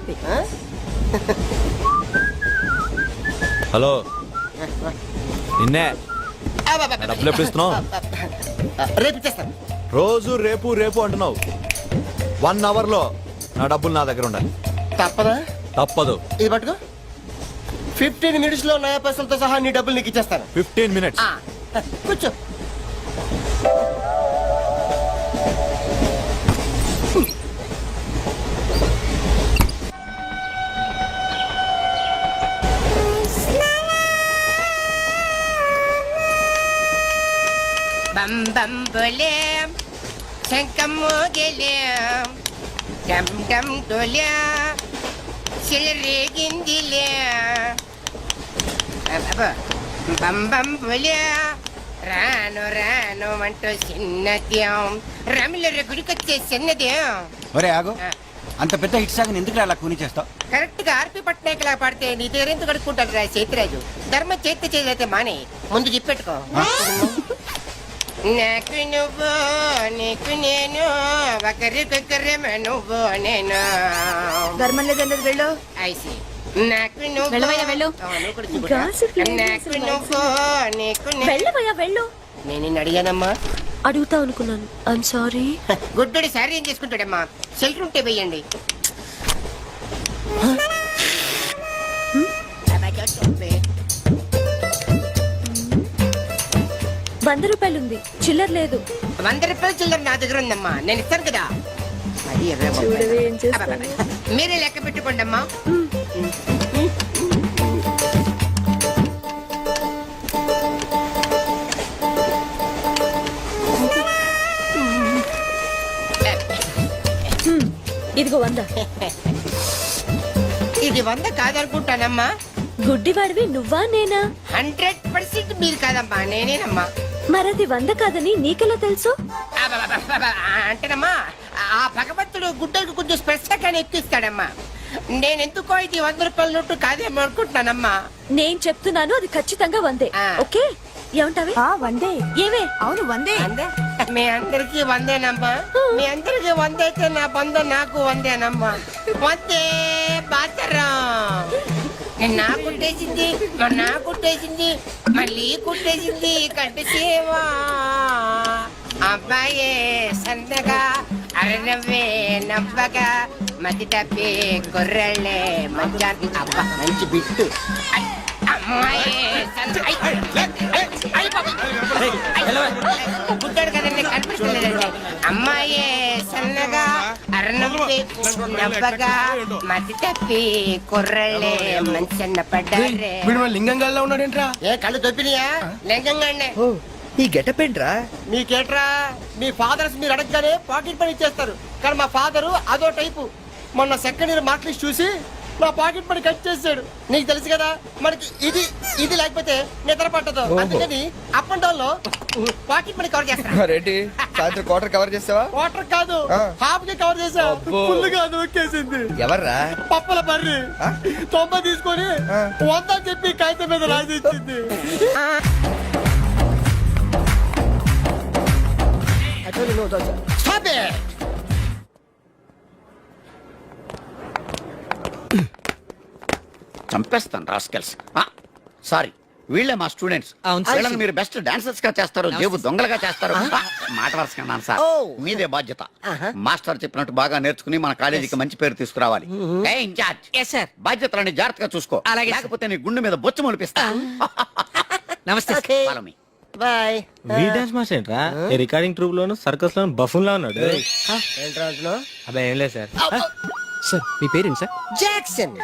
నొప్పి. హలో నిన్నే డబ్బులు ఎప్పుడు ఇస్తున్నావు? రేపు ఇచ్చేస్తాను. రోజు రేపు రేపు అంటున్నావు. 1 hour లో నా డబ్బులు నా దగ్గర ఉండాలి. తప్పదా? తప్పదు. ఇది పట్టుకో. 15 minutes లో నయా పైసలతో సహా నీ డబ్బులు నీకు ఇచ్చేస్తాను. 15 minutes. కూర్చో. బం బం బోలే శంఖం మోగలే డమ్ డమ్ డోలే సిలరేగిందిలే బం బం బోలే రాను రాను అంటూ చిన్నదేం రమిల గుడికొచ్చే చిన్నదేం. ఒరే ఆగు, అంత పెద్ద హిట్ సాగ్ ఎందుకు అలా కూని చేస్తావు? కరెక్ట్ గా ఆర్పి పట్నాయక్ లా పాడితే నీ దగ్గర ఎందుకు కడుక్కుంటాడు రా చేతిరాజు. ధర్మ చేతి చేదైతే మానే ముందు చెప్పెట్టుకో. నాకు నువ్వు నీకు నేను ఒకరికొకరేమో నువ్వు నేను. ధర్మం లేదన్నది వెళ్ళు. ఐసి నాకు నువ్వు వెళ్ళవయ్యా వెళ్ళు. నాకు నువ్వు నీకు వెళ్ళవయ్యా వెళ్ళు. నేను నిన్ను అడిగానమ్మా. అడుగుతా అనుకున్నాను. I'm sorry. గుడ్డోడి సారీ ఏం చేసుకుంటాడమ్మా? షెల్టర్ ఉంటే వెయ్యండి. ₹100 ఉంది, చిల్లర లేదు. 100 రూపాయలు చిల్లర నా దగ్గర ఉందమ్మా, నేను ఇస్తాను కదా. అది 20 చూడవే ఏం చేస్తాను. మీరే లెక్క పెట్టుకోండి అమ్మా. ఇదిగో 100. ఇది 100 కాదనుకుంటానమ్మా. గుడ్డివాడివి నువ్వా నేనా? 100% మీరు కాదమ్మా, నేనేనమ్మా. మరది 100 కాదని నీకెలా తెలుసు? అంటేనమ్మా, ఆ భగవంతుడు గుడ్డలకు కొంచెం స్పెషల్గానే ఎక్కిస్తాడమ్మా. నేనెందుకో ఇది 100 రూపాయల నోటు కాదేమో అనుకుంటున్నానమ్మా. నేను చెప్తున్నాను, అది ఖచ్చితంగా 100. ఓకే, ఏమంటావే? 100. ఏవే? అవును 100. మీ అందరికి 100నమ్మా. మీ అందరికి 100 అయితే నా బంధ నాకు 100నమ్మా. 100 బాతరం. నా కుట్టేసింది, నా కుట్టేసింది, మళ్ళీ కుట్టేసింది కంటి సేవా. అబ్బాయే సన్నగా అరనవ్వే నవ్వగా మతి తప్పి కుర్రళ్ళే మంచి అబ్బా మంచి బిట్టు. అమ్మాయే పుట్టాడు కదండి, కనిపించలేదండి. అమ్మాయే సన్నగా అరనవ్వే నవ్వగా మతి తప్పి కుర్రళ్ళే మంచి అన్న పడ్డారే. లింగంగా ఉన్నాడేంట్రా? ఏ కళ్ళు దొప్పినాయా? లింగంగానే. ఈ గెటప్ ఏంట్రా? మీకేట్రా, మీ ఫాదర్స్ మీరు అడగగానే పాకెట్ మనీ ఇచ్చేస్తారు. కానీ మా ఫాదరు అదో టైపు. మొన్న సెకండ్ ఇయర్ మార్క్ లిస్ట్ చూసి నా పాకెట్ మనీ కట్ చేసాడు. నీకు తెలుసు కదా, మనకి ఇది ఇది లేకపోతే నిద్ర పట్టదు. అందుకని అప్ అండ్ డౌన్ లో పాకెట్ మనీ కవర్ చేస్తా. రెడ్డి సాయంత్రం క్వార్టర్ కవర్ చేస్తావా? వాటర్ కాదు, హాఫ్ కి కవర్ చేసా. ఫుల్ గా నొక్కేసింది. ఎవర్రా? పప్పుల బర్రి 90 తీసుకొని 100 అని చెప్పి కాగితం మీద రాసి ఇచ్చింది. Stop it! చంపేస్తాను రాస్కెల్స్. సారీ, వీళ్ళే మా స్టూడెంట్స్. వీళ్ళని మీరు బెస్ట్ డాన్సర్స్ గా చేస్తారు, జేబు దొంగలుగా చేస్తారు. మాట వరుసకున్నాను సార్, మీదే బాధ్యత. మాస్టర్ చెప్పినట్టు బాగా నేర్చుకుని మన కాలేజీకి మంచి పేరు తీసుకురావాలి. ఇన్ఛార్జ్ బాధ్యతలని జాగ్రత్తగా చూసుకో, లేకపోతే నీ గుండె మీద బొచ్చు మొలిపిస్తా. నమస్తే. బాయ్. వీ డాన్స్ మాస్టర్ ఏంట్రా? ఈ రికార్డింగ్ ట్రూప్ లోను సర్కస్ లోను బఫూన్ లా ఉన్నాడు. అబ్బాయి ఏం లేదు సార్. సార్ మీ పేరేంటి సార్? Jackson,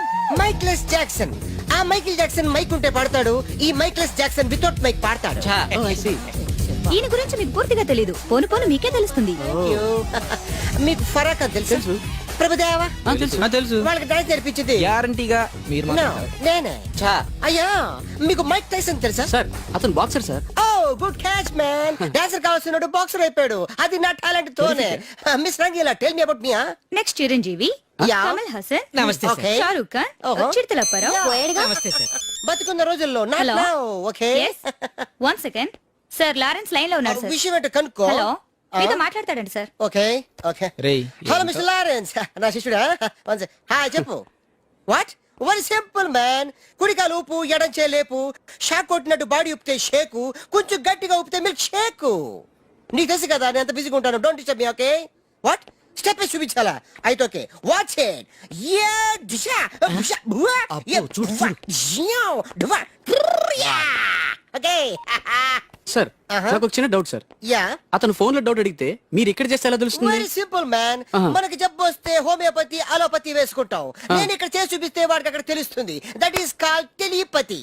mikeless Jackson. ఆ మైకిల్ జాక్సన్ మైక్ ఉంటే పాడతాడు, ఈ మైక్లెస్ జాక్సన్ వితౌట్ మైక్ పాడతాడు. ఈయన గురించి మీకు పూర్తిగా తెలీదు. పోను పోను మీకే తెలుస్తుంది. మీకు ఫరాక్ తెలుసు? ప్రభుదేవా తెలుసు. వాళ్ళకి డాన్స్ నేర్పించింది గ్యారంటీగా మీరు నేనే. అయ్యా, మీకు మైక్ టైసన్ తెలుసా? సార్ అతను బాక్సర్ సార్. ఓ గుడ్ క్యాచ్ మ్యాన్. డాన్సర్ కావాల్సిన బాక్సర్ అయిపోయాడు. అది నా టాలెంట్ తోనే. Miss Rangeela, tell me about me. Next Chiranjeevi, Kamal Haasan, నమస్తే సార్. షారూక్ ఖాన్, చిరుతల అప్పారావు. నమస్తే సార్. బతుకున్న రోజుల్లో not now, okay? 1 second sir, Lawrence line లో ఉన్నారు సార్. విషయం ఏంటో కనుక్కో. హలో, మీతో మాట్లాడతాడండి సార్. Okay okay. రేయ్ హలో మిస్టర్ లారెన్స్, నా శిష్యుడా? హాయ్ చెప్పు. What very simple man. కుడికాలు ఊపు, ఎడం చేయి లేపు. షాక్ కొట్టినట్టు బాడీ ఊపితే షేకు, కొంచెం గట్టిగా ఊపితే మిల్క్ షేకు. నీకు తెలుసు కదా నేను ఎంత బిజీగా ఉంటాను. Don't disturb me. Okay what step చూపించాలా? అయితే ఓకే వాచ్ ఇట్. యా దిశా బుషా బువా యా జియో డువా యా. ఓకే సార్ నాకు ఒక చిన్న డౌట్ సార్. యా అతను ఫోన్ లో డౌట్ అడిగితే మీరు ఇక్కడ చేస్తే ఎలా తెలుస్తుంది? Very simple man. Uh-huh. మనకి జబ్బు వస్తే హోమియోపతి అలోపతి వేసుకుంటాం. నేను ఇక్కడ చేసి చూపిస్తే వాడికి అక్కడ తెలుస్తుంది. That is called telepathy.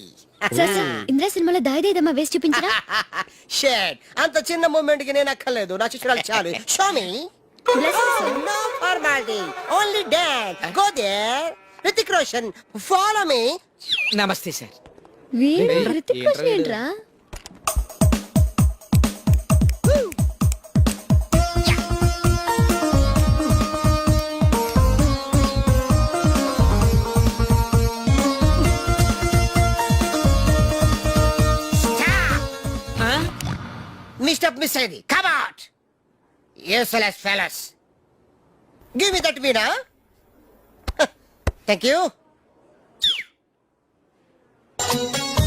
Indra సినిమాలో దాయిదేదమ్మా వేసి చూపించరా? షేట్ అంత చిన్న మూమెంట్ కి నేను అక్కర్లేదు. నా శిష్యురాలు చాలు. Show me. No formality, only dance. Go there. Hrithik Roshan follow me. నమస్తే సార్. వీడు హృతిక్ రోషన్ ఏంట్రా? మీ స్టెప్ మిస్ అయింది. Come out. Useless fellows. Give me that veena. Thank you.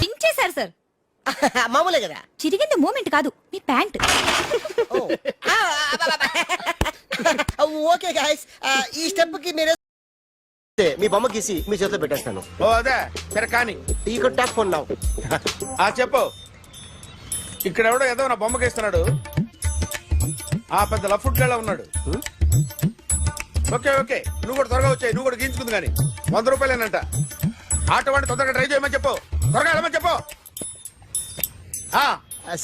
పించేశారు సార్. మామూలే కదా. చిరిగింది మూమెంట్ కాదు, మీ ప్యాంట్. ఓకే గాయస్, ఈ స్టెప్ కి మీరు మీ బొమ్మ గీసి మీ చేతిలో పెట్టేస్తాను. ఓ అదే సరే కానీ ఈ కుడ్ టాక్ ఫోన్ నౌ. చెప్పు. ఇక్కడ ఎవడో ఏదో నా బొమ్మకి ఇస్తున్నాడు. ఆ పెద్ద లఫుట్ గళ్ళ ఉన్నాడు. ఓకే ఓకే నువ్వు కూడా త్వరగా వచ్చాయి. నువ్వు కూడా గీంచుకుంది కానీ 100 రూపాయలేనంట. ఆటో వాడిని తొందరగా ట్రై చేయమని చెప్పు. త్వరగా వెళ్ళమని చెప్పు.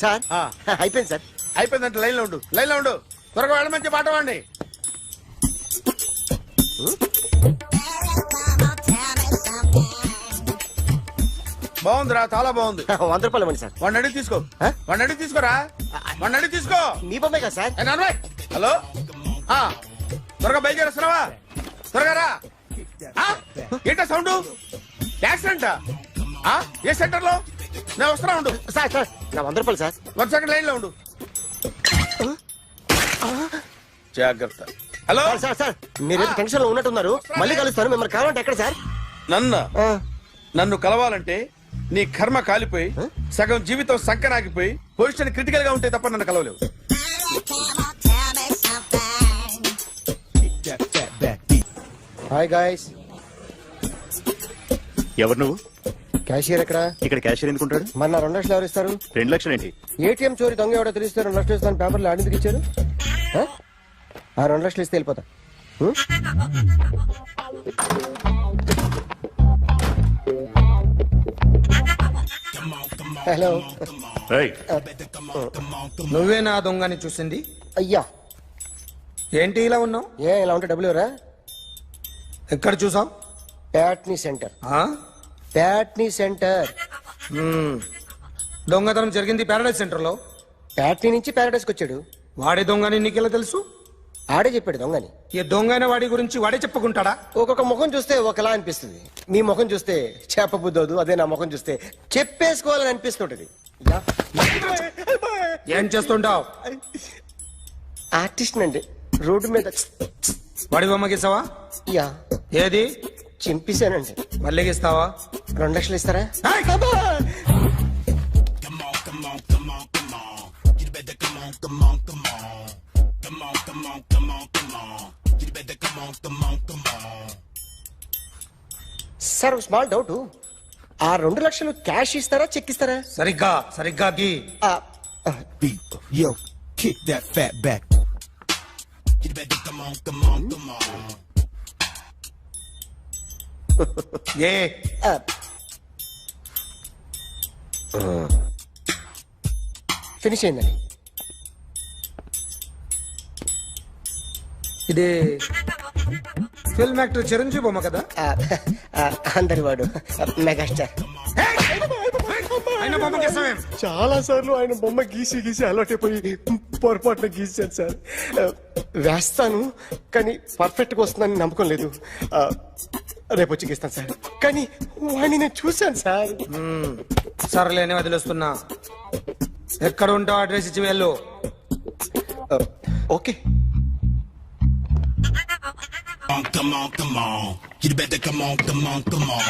సార్ అయిపోయింది సార్. అయిపోయిందంటే లైన్లో ఉండు. లైన్లో ఉండు. త్వరగా వెళ్ళమని చెప్పు ఆటో వాడిని. బాగుందిరా, చాలా బాగుంది. 100 రూపాయలు ఇవ్వండి సార్. వాడిని అడిగి తీసుకో. వాడిని అడిగి తీసుకోరా. వాడిని అడిగి తీసుకో. మీ బొమ్మే కదా సార్. ఏ నాన్నబాయ్, హలో త్వరగా బయలుదేరేస్తున్నావా? త్వరగా రా. ఏంటా సౌండ్? యాక్సిడెంట్? ఏ సెంటర్ లో? నేను వస్తున్నా ఉండు. సార్ సార్ నా 100 రూపాయలు సార్. 1 సెకండ్ లైన్ లో ఉండు. జాగ్రత్త. హలో సార్ సార్ సార్ మీరు టెన్షన్ లో ఉన్నట్టున్నారు. మళ్ళీ కలుస్తాను. మిమ్మల్ని కావాలంటే ఎక్కడ సార్? నన్ను కలవాలంటే నీ కర్మ కాలిపోయి సగం జీవితం సంకనాగిపోయి పొజిషన్ క్రిటికల్ గా ఉంటే తప్ప నన్ను కలవలేవు. Hi guys. ఎవరు నువ్వు? క్యాషియర్ ఎక్కడ? ఇక్కడ క్యాషియర్ ఎందుకుంటాడు? మన 2 లక్షలు ఎవరు ఇస్తారు? 2 లక్షలు ఏంటి? ఏటీఎం చోరీ దొంగ ఎవడో తెలిస్తే 2 లక్షలు ఇస్తాను పేపర్లు ఆడిందుకు ఇచ్చారు. ఆ 2 లక్షలు ఇస్తే వెళ్ళిపోతా. హలో. నువ్వే నా దొంగని చూసింది? అయ్యా ఏంటి ఇలా ఉన్నావు? ఏ ఇలా ఉంటే డబ్బులు ఎవరా? ఎక్కడ చూసావు? ప్యాట్నీ సెంటర్. ప్యాట్నీ సెంటర్. దొంగతనం జరిగింది ప్యారడైజ్ సెంటర్ లో. ప్యాట్నీ నుంచి ప్యారడైస్కి వచ్చాడు. వాడే దొంగని నీకెలా తెలుసు? ఆడే చెప్పాడు దొంగని. ఈ దొంగైన వాడి గురించి వాడే చెప్పుకుంటాడా? ఒక్కొక్క ముఖం చూస్తే ఒకలా అనిపిస్తుంది. మీ ముఖం చూస్తే చెప్పబుద్దోదు. అదే నా ముఖం చూస్తే చెప్పేసుకోవాలని అనిపిస్తుంటది. ఏం చేస్తుంటావు? ఆర్టిస్ట్ అండి. రోడ్డు మీద వాడి బొమ్మ గీసావా? యా ఏది? చింపేశానండి. మళ్ళీ గీస్తావా? 2 లక్షలు ఇస్తారా? Sir small doubt. ఆ 2 లక్షలు క్యాష్ ఇస్తారా చెక్ ఇస్తారా? సరిగ్గా సరిగ్గా గీ. Yo, kick that fat back. A finish అయిందండి. ఇది ఫిల్మ్ యాక్టర్ చిరంజీవి బొమ్మ కదా? అందరి వాడు మెగాస్టార్. ఆయన బొమ్మ గీసావేం? చాలా సార్లు ఆయన బొమ్మ గీసి గీసి అలవాటైపోయి పొరపాటున గీసాను సార్. వేస్తాను కానీ పర్ఫెక్ట్ గా వస్తుందని నమ్మకం లేదు. రేపు వచ్చి గీస్తాను సార్. కానీ వాడిని నేను చూశాను సార్. సర్లేని వదిలేస్తున్నా. ఎక్కడ ఉంటావు అడ్రస్ ఇచ్చి వెళ్ళు. Okay Come on, come on. You better come on, come on, come on.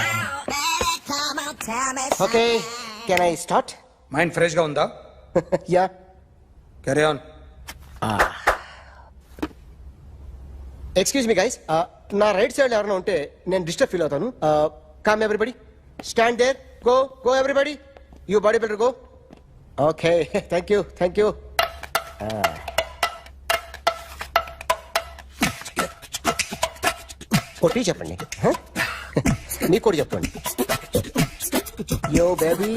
Okay can I start mind fresh గా ఉందా? Yeah carry on. Excuse me guys నా రైట్ సైడ్ ఎవరైనా ఉంటే నేను డిస్టర్బ్ ఫీల్ అవుతాను. Come everybody, stand there, go go everybody, you body builder go. Okay thank you. కొట్టి చెప్పండి, మీకు కూడా చెప్పండి. Yo baby,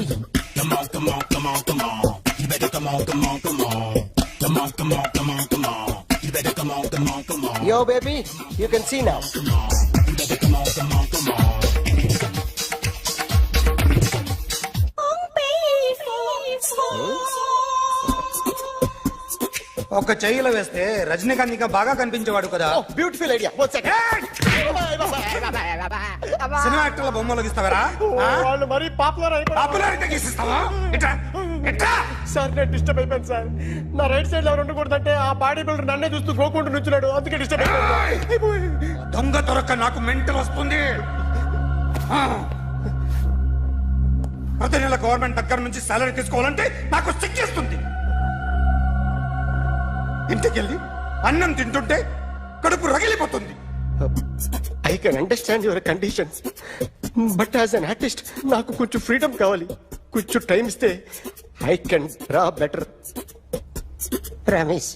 Come on, come on, come on, come on. You better come on, come on, come on. Come on, come on, come on, come on. You better come on, come on, come on. Yo baby, you can see now. You better come on, come on, come on. ఒక చెయ్యిలో వేస్తే రజనీకాంత్ ఇంకా బాగా కనిపించేవాడు కదా. Beautiful idea. One second. Cinema యాక్టర్ల బొమ్మలు గీస్తావరా? వాళ్ళు మరీ పాపులర్ అయిపోయారు. పాపులారిటీ గీసిస్తావా? ఇట్రా, ఇట్రా. సార్ నేను డిస్టర్బ్ అయిపోయాను సార్. నా రైట్ సైడ్ లో ఎవరు ఉండకూడదంటే ఆ బాడీ బిల్డర్ నన్నే చూస్తూ గోకుంటూ నుంచున్నాడు, అందుకే డిస్టర్బ్ అయిపోయాను. దొంగ దొరక్క నాకు మెంటల్ వస్తుంది. ఆ. ప్రతి నెల గవర్నమెంట్ దగ్గర నుంచి సాలరీ తీసుకోవాలంటే నాకు సిగ్గేస్తుంది. ఇంటికెళ్ళి అన్నం తింటుంటే కడుపు రగిలిపోతుంది. I can understand your conditions, but as an artist నాకు కొంచెం ఫ్రీడమ్ కావాలి. కొంచెం టైం ఇస్తే I can draw better. Promise.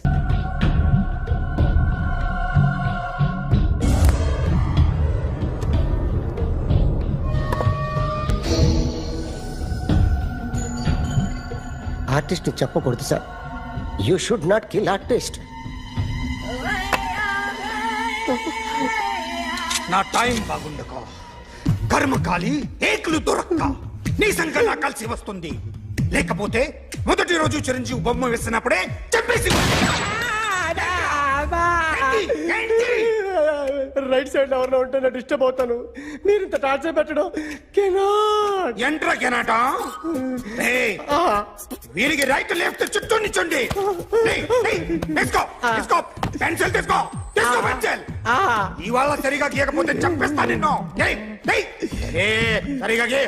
Artist చెప్పకూడదు sir. You should not kill artist. నా టైం బాగుండక కర్మకాలి ఏకులు దొరక్క నీ సంఖ్య నాకు కలిసి వస్తుంది. లేకపోతే మొదటి రోజు చిరంజీవి బొమ్మ వేసినప్పుడే చెప్పేసి రైట్ సైడ్ ఎవరిలో ఉంటే నేను డిస్టర్బ్ అవుతాను. మీరు ఇంత టార్చర్ పెట్టడం కెనాట్. ఎంట్రా కెనాట. వీరికి రైట్ లెఫ్ట్ చుట్టూ నిచ్చండి. పెన్సిల్ తీసుకో, పెన్సిల్. ఇవాళ సరిగా గీయకపోతే చంపేస్తా నిన్ను. సరిగా గీ.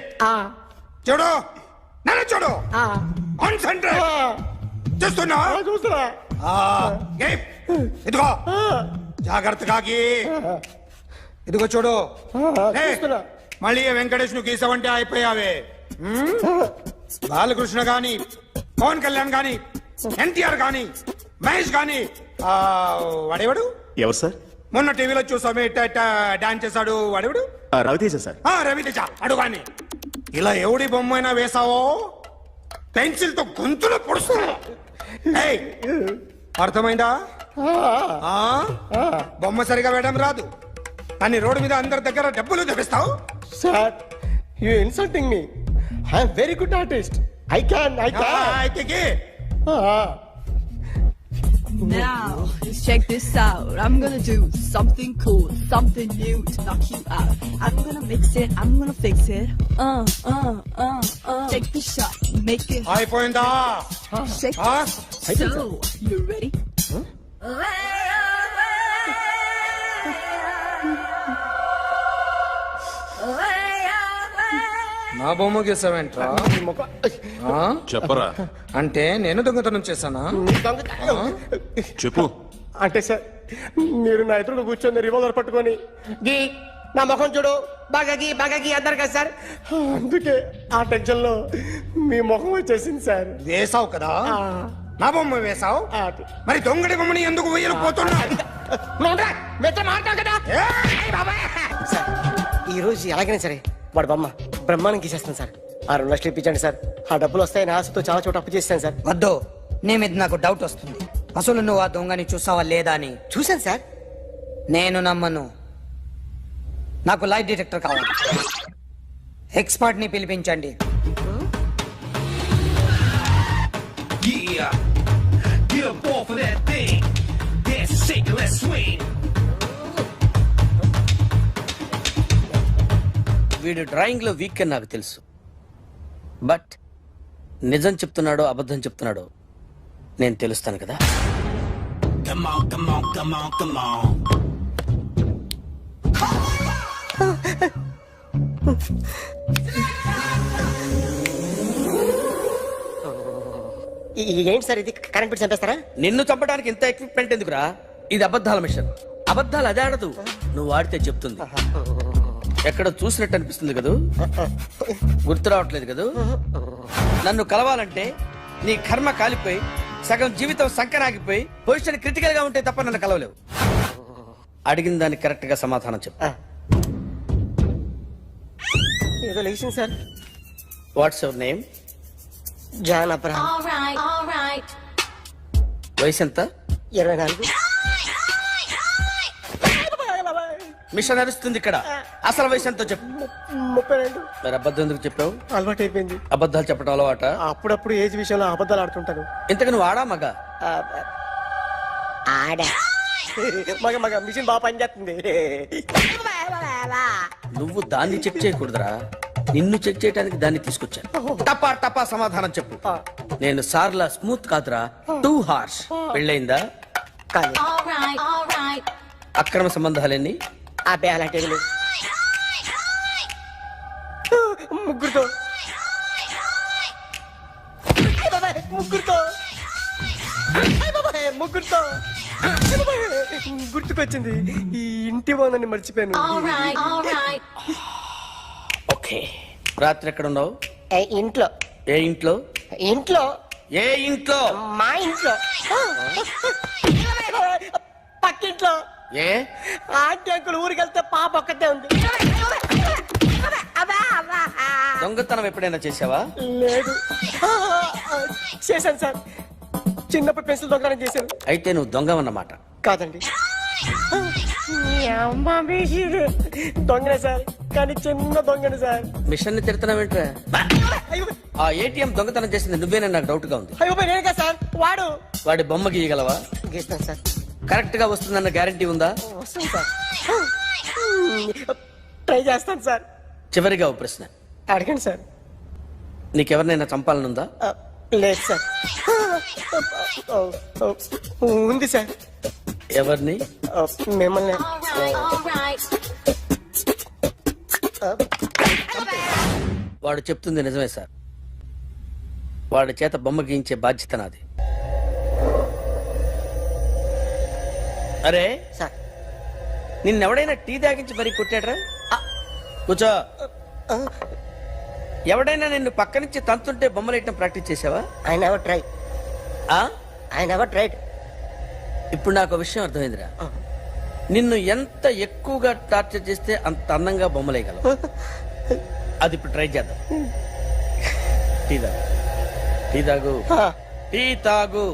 చూడు, నన్ను చూడు. కాన్సంట్రేట్ చూస్తున్నా. ఇదిగో జాగ్రత్తగా గీ. ఇదిగో చూడు. మళ్ళీ వెంకటేష్ ను గీసావంటే అయిపోయావే. బాలకృష్ణ గాని, పవన్ కళ్యాణ్ గాని, ఎన్టీఆర్ గాని, మహేష్ గాని, వాడేవాడు ఎవరు సార్? మొన్న టీవీలో చూసామే డాన్స్ చేశాడు, వాడేవాడు రవితేజ సార్. రవితేజ అడు గాని. ఇలా ఎవడి బొమ్మ అయినా వేసావో పెన్సిల్ తో గొంతులో పొడుస్తా. అర్థమైందా? బొమ్మ సరిగా వేయడం రాదు కానీ రోడ్డు మీద అందరి దగ్గర డబ్బులు తెప్పిస్తావు. Sir you insulting me. I am very good artist. I can. Now, let's check this out. I'm gonna do something cool, something new to knock you out. I'm gonna mix it, I'm gonna fix it. Take the shot, make it. అయిపోయిందా? Shake it. So, you ready? నా బొమ్మ గీసావేంట్రా? చెప్పరా. అంటే నేను దొంగతనం చేశానా? చెప్పు. అంటే సార్ మీరు నా ఎదురు కూర్చొని రివాల్వర్ పట్టుకొని గీ నా ముఖం చూడు బాగా గీ అన్నారు కదా సార్. అందుకే ఆ టెన్షన్ లో మీ ముఖం వచ్చేసింది సార్. వేసావు కదా, నా బొమ్మ వేసావు. మరి దొంగడి బొమ్మని ఎందుకు వేయలేకపోతున్నా? సార్ ఈ రోజు ఎలాగైనా సరే వాడు బొమ్మ బ్రహ్మాండం గీసేస్తాను సార్. 6 లక్షలు ఇప్పించండి సార్. ఆ డబ్బులు వస్తాయని ఆశతో చాలా చోట అప్పు చేస్తాను సార్. వద్దు, నీ మీద నాకు డౌట్ వస్తుంది. అసలు నువ్వు ఆ దొంగని చూసావా లేదా అని. చూశాను సార్. నేను నమ్మను. నాకు లైట్ డిటెక్టర్ కావాలి. ఎక్స్పర్ట్ ని పిలిపించండి. వీడు డ్రాయింగ్ లో వీక్ అని నాకు తెలుసు, బట్ నిజం చెప్తున్నాడో అబద్ధం చెప్తున్నాడో నేను తెలుస్తాను కదా. Come on, come on, come on, come on. ఏంటి సార్ ఇది కరెంట్ బిల్ చంపేస్తారా? నిన్ను చంపడానికి ఇంత ఎక్విప్మెంట్ ఎందుకురా? ఇది అబద్ధాల మిషన్. అబద్ధాలు అదే ఆడదు, నువ్వు వాడితే చెప్తుంది. ఎక్కడ చూసినట్టు అనిపిస్తుంది కదూ? గుర్తు రావట్లేదు కదూ? నన్ను కలవాలంటే నీ కర్మ కాలిపోయి సగం జీవితం సంకనాగిపోయి పొజిషన్ క్రిటికల్ గా ఉంటే తప్ప నన్ను కలవలేవు. అడిగిన దానికి కరెక్ట్ గా సమాధానం చెప్పు. ఏదో లేచింది sir. What's your name? John Abraham. వయసు ఎంత? 24. మిషన్ నడుస్తుంది ఇక్కడ. అసలు వయసు ఎంతో చెప్పు. 32. మరి అబద్ధం ఎందుకు చెప్పావు? అలవాటు అయిపోయింది. అబద్ధాలు చెప్పడం అలవాట? అప్పుడప్పుడు ఏజ్ విషయంలో అబద్ధాలు ఆడుతుంటాను. ఇంతకు నువ్వు ఆడా మగ? ఆడా. మగ మగ మిషన్ బాగా పనిచేస్తుంది. నువ్వు దాన్ని చెక్ చేయకూడదురా, నిన్ను చెక్ చేయడానికి దాన్ని తీసుకొచ్చాను. టపా టపా సమాధానం చెప్పు. నేను సార్లా స్మూత్ కాదురా, టూ హార్ష్. పెళ్ళయిందా? కానీ అక్రమ సంబంధాలన్నీ? అబ్బే అలాంటివి లేవు. ముగ్గురుతో ముగ్గురుతో ముగ్గురుతో గుర్తుకొచ్చింది. ఈ ఇంటి వాళ్ళని మర్చిపోయాను. ఓకే. రాత్రి ఎక్కడ ఉన్నావు? ఇంట్లో. ఏ ఇంట్లో? ఇంట్లో. ఏ ఇంట్లో? మా ఇంట్లో. పక్కింట్లో. ఏ ఆంటీ అంకుల్ ఊరికి వెళ్తే పాప ఒక్కతే ఉంది. దొంగతనం ఎప్పుడైనా చేసావా? లేదు. చేశాను సార్. చిన్నప్పుడు పెన్సిల్ దొంగతనం చేశాను. అయితే నువ్వు దొంగవన్నమాట. కాదండి, దొంగనే సార్, కానీ చిన్న దొంగని సార్. మిషన్ ని తిడుతున్నావేంట్రా? ఆ ఏటీఎం దొంగతనం చేసింది నువ్వేనని నాకు డౌట్ గా ఉంది. అయ్యో నేను కదా సార్, వాడు. వాడి బొమ్మ గీయగలవా? గీస్తాను సార్. కరెక్ట్ గా వస్తుందన్న గ్యారంటీ ఉందా? వస్తాను సార్. ట్రై చేస్తాను సార్. చివరిగా ఓ ప్రశ్న అడగండి సార్. నీకెవరినైనా చంపాలనుందా? లేదు సార్. ఉంది సార్. ఎవరిని? మిమ్మల్ని. వాడు చెప్తుంది నిజమే సార్. వాడి చేత బొమ్మ గీయించే బాధ్యత నాది. అరే సార్, నిన్నెవడైనా టీ తాగించి మరీ కొట్టాడ్రా? కూర్చో. ఎవడైనా నిన్ను పక్క నుంచి తంతుంటే బొమ్మలేయటం ప్రాక్టీస్ చేసావా? I never try. I never tried. ఇప్పుడు నాకు విషయం అర్థమైందిరా. నిన్ను ఎంత ఎక్కువగా టార్చర్ చేస్తే అంత అందంగా బొమ్మలేయగలవు. అది ఇప్పుడు ట్రై చేద్దాం. టీ తాగు. టీ తాగు. టీ తాగు.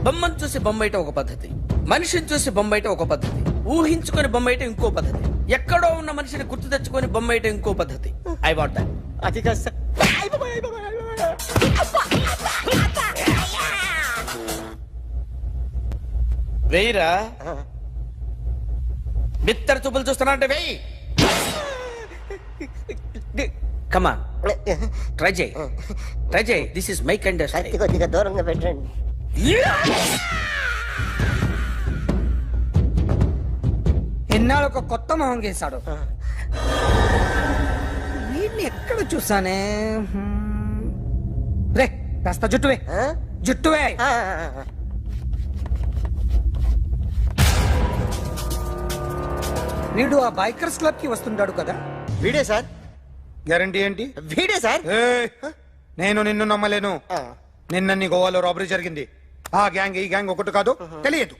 బొమ్మను చూసి బొమ్మయటం ఒక పద్ధతి, మనిషిని చూసి బొమ్మయటం ఒక పద్ధతి, ఊహించుకొని బొమ్మయటం ఇంకో పద్ధతి, ఎక్కడో ఉన్న మనిషిని గుర్తు తెచ్చుకొని బొమ్మయటం ఇంకో పద్ధతి. I want that. అది కాదు సార్. వెయ్యిరా. బిత్తర చూపులు చూస్తున్నా అంటే వెయ్యి. కమా, ట్రై చేయి, ట్రై చేయి. This is my kind of style. కొద్దిగా దూరంగా పెట్టండి. ఎన్నాళ్ళు ఒక కొత్త మొహం గీశాడు. వీడిని ఎక్కడ చూసానే? రే కాస్త జుట్టువే, జుట్టువే. వీడు ఆ బైకర్స్ క్లబ్ కి వస్తుంటాడు కదా? వీడే సార్. గ్యారంటీ ఏంటి? వీడే సార్. నేను నిన్ను నమ్మలేను. నిన్న నీ గోవాలో రాబరీ జరిగింది. ఆ గ్యాంగ్ ఈ గ్యాంగ్ ఒకటి కాదు, తెలియదు.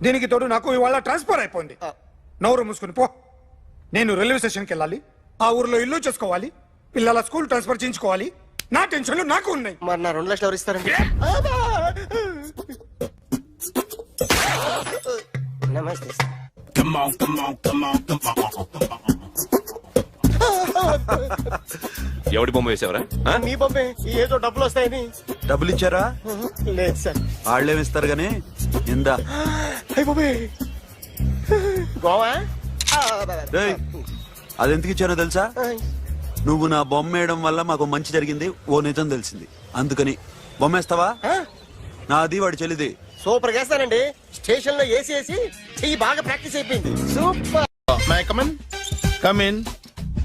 దీనికి తోడు నాకు ఇవాళ ట్రాన్స్ఫర్ అయిపోయింది. నోరు మూసుకుని పో. నేను రైల్వే స్టేషన్కి వెళ్ళాలి, ఆ ఊర్లో ఇల్లు చేసుకోవాలి, పిల్లల స్కూల్ ట్రాన్స్ఫర్ చేయించుకోవాలి. నా టెన్షన్లు నాకు ఉన్నాయి. మరి నా 2 లక్షలు ఎవరు ఇస్తారండి? నమస్తే sir. Come on, come on, come on, come on. ఎవడి బొమ్మ వేసావరా? మీ బొమ్మే. ఏదో డబ్బులు వస్తాయని. డబ్బులు ఇచ్చారా? లేదు సార్. వాళ్ళేమిస్తారు గానీ ఇందా. గోవా అది ఎందుకు ఇచ్చానో తెలుసా? నువ్వు నా బొమ్మ వేయడం వల్ల మాకు మంచి జరిగింది, ఓ నిజం తెలిసింది. అందుకని బొమ్మేస్తావా? నాది వాడి చెల్లిది. సూపర్ చేస్తానండి. స్టేషన్ లో ఏసీ వేసి చెయ్యి బాగా ప్రాక్టీస్ అయిపోయింది. Super. My come on come in.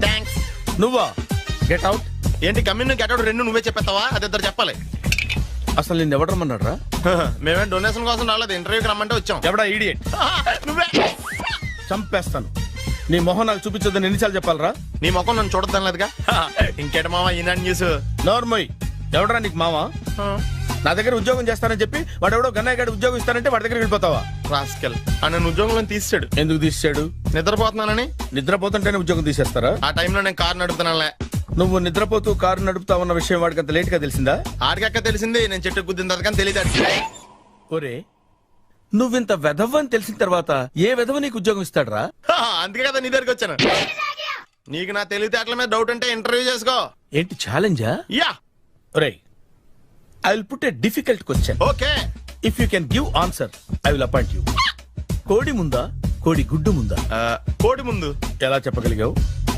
Thanks. నువ్వా? Get out. ఏంటి కమ్యూన్ గెట్ అవుట్ రెండు నువ్వే చెప్పేస్తావా? అది ఇద్దరు చెప్పాలి. అసలు నేను ఎవరు రమ్మన్నాడు రా? మేమే డొనేషన్ కోసం రాలేదు, ఇంటర్వ్యూకి రమ్మంటే వచ్చాం. ఎవడా ఈడియట్? నువ్వే. చంపేస్తాను. నీ మొహం నాకు చూపించొద్దని ఎన్నిసార్లు చెప్పాలరా? నీ ముఖం నన్ను చూడద్దాం లేదుగా. ఇంకేట మామ ఈనాడు న్యూస్. నోర్మోయ్, ఎవడరా నీకు మావా? నా దగ్గర ఉద్యోగం చేస్తానని చెప్పి వాడు ఎవడో గన్నయ్య గారి ఉద్యోగం ఇస్తానంటే వాడి దగ్గర వెళ్ళిపోతావా? రాస్కెల్. నన్ను ఉద్యోగంలో తీసాడు. ఎందుకు తీసాడు? నిద్రపోతున్నానని. నిద్రపోతుంటేనే ఉద్యోగం తీసేస్తారా? ఆ టైంలో నేను కారు నడుపుతున్నానులే. నువ్వు నిద్రపోతూ కారు నడుపుతా ఉన్న విషయం వాడికి అంత లేట్ గా తెలిసిందా? ఆడికక్క తెలిసింది, నేను చెట్టు గుద్దిన తర్వాత కానీ తెలియదు. ఒరే, నువ్వింత వెధవ్ అని తెలిసిన తర్వాత ఏ వెధవ నీకు ఉద్యోగం ఇస్తాడరా? అందుకే కదా నీ దగ్గరికి వచ్చాను. నీకు నా తెలివితేటల మీద డౌట్ అంటే ఇంటర్వ్యూ చేసుకో. ఏంటి ఛాలెంజా? యా. ఒరే, I will put a difficult question. Okay. If you can give answer I will appoint you. కోడి ముందా, కోడి గుడ్డు ముందా? కోడి ముందు. ఎలా చెప్పగలిగావు?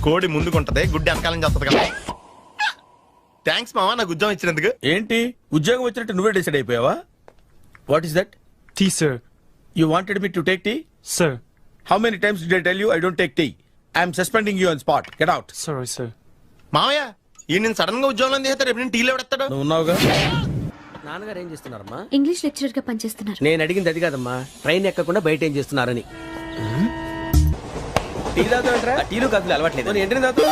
కోడి ముందుకుంటది, గుడ్డి వెనకాలని చేస్తుంది కదా. థ్యాంక్స్ మామ నాకు ఉద్యోగం ఇచ్చినందుకు. ఏంటి ఉద్యోగం వచ్చినట్టు నువ్వే డిసైడ్ అయిపోయావా? What is that? Tea sir. You wanted me to take tea? Sir. How many times did I tell you I don't take tea? I am suspending you on spot. Get out. Sorry, sir. మామయ్య ఈ నేను sudden గా ఉద్యోగంలో తీస్తాడు. రేపు నేను టీలో ఎవడెత్తాడు? నువ్వు ఉన్నావుగా. నాన్నగారు ఏం చేస్తున్నారమ్మా? ఇంగ్లీష్ లెక్చరర్ గా పనిచేస్తున్నారు. నేను అడిగింది అది కాదమ్మా, ట్రైన్ ఎక్కకుండా బయట ఏం చేస్తున్నారని. టీ తాగుతాంట్రా? టీలు కాదు అలవాట్లేదు. ఏంటి తాగుతా?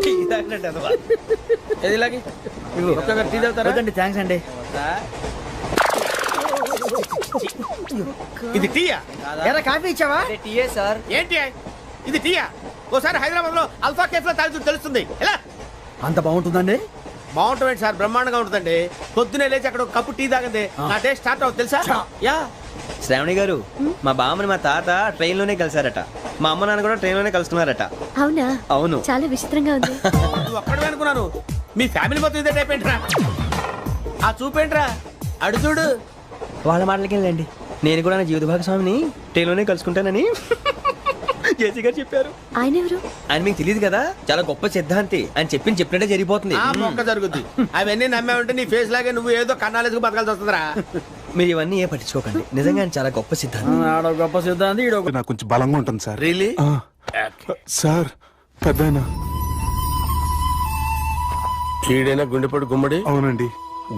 టీ తాగినట్టు ఏది ఇలాగే ఒక్కగారు టీ తాగుతారా? థ్యాంక్స్ అండి. ఇది టీయా? ఎరా కాఫీ ఇచ్చావా? టీయే సార్. ఏంటి ఇది టీయా? ఓసారి హైదరాబాద్ లో అల్ఫా కేఫ్ లో తాగుతూ తెలుస్తుంది. ఎలా అంత బాగుంటుందండి? బాగుంటుంది సార్, బ్రహ్మాండంగా ఉంటుందండి. పొద్దునే లేచి అక్కడ ఒక కప్పు టీ తాగండి నా టేస్ట్ స్టార్ట్ అవుతుంది తెలుసా? యా. శ్రావణి గారు, మా బామ్మని మా తాత ట్రైన్ లోనే కలిసారట. మా అమ్మ నాన్న కూడా ట్రైన్ లోనే కలుసుకున్నారట. అవునా? అవును. చాలా విచిత్రంగా ఉంది. నువ్వు ఒక్కడే అనుకున్నాను, మీ ఫ్యామిలీ మొత్తం ఇదే టైప్ ఏంట్రా? ఆ చూపేంట్రా అడు చూడు. వాళ్ళ మాటలకి వెళ్ళండి. నేను కూడా నా జీవిత భాగస్వామిని ట్రైన్ లోనే కలుసుకుంటానని జేసీ గారు చెప్పారు. ఆయన ఎవరు? ఆయన మీకు తెలియదు కదా, చాలా గొప్ప సిద్ధాంతి అని చెప్పినట్టే జరిగిపోతుంది. ఆ మొక్క జరుగుద్ది. అవన్నీ నమ్మే ఉంటే నీ ఫేస్ లాగే నువ్వు ఏదో కన్నాలేసుకు బతకాల్సి వస్తుందిరా. మీరు ఇవన్నీ ఏ పట్టించుకోకండి. నిజంగా ఆయన చాలా గొప్ప సిద్ధాంతి. ఆడో గొప్ప సిద్ధాంతి, ఈడో నాకు కొంచెం బలంగా ఉంటుంది సార్. రియలీ? సార్ పెద్దయినా. ఈడైనా గుండెపోటు గుమ్మడి? అవునండి.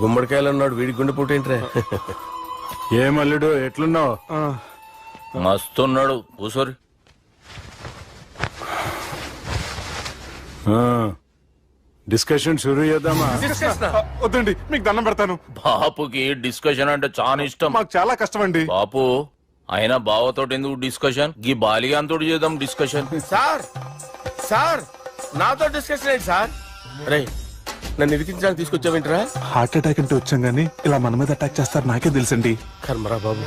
గుమ్మడికాయలు అన్నాడు, వీడి గుండెపోటు ఏంట్రా? ఏమల్లుడు ఎట్లున్నావు? మస్తున్నాడు కూసోరి. డిస్కషన్ షురూ చేద్దామా? వద్దండి, మీకు దండం పెడతాను. బాపుకి డిస్కషన్ అంటే చాలా ఇష్టం. మాకు చాలా కష్టం అండి. బాపు అయినా బావతోటి ఎందుకు డిస్కషన్? గీ బాలిగాంతోటి చేద్దాం డిస్కషన్. సార్ సార్ నాతో డిస్కషన్ ఏంటి సార్? రే, నన్ను ఇరికించడానికి తీసుకొచ్చావేంట్రా? హార్ట్ అటాక్ అంటే వచ్చాం గానీ ఇలా మన మీద అటాక్ చేస్తారు నాకే తెలుసండి. కర్మరా బాబు.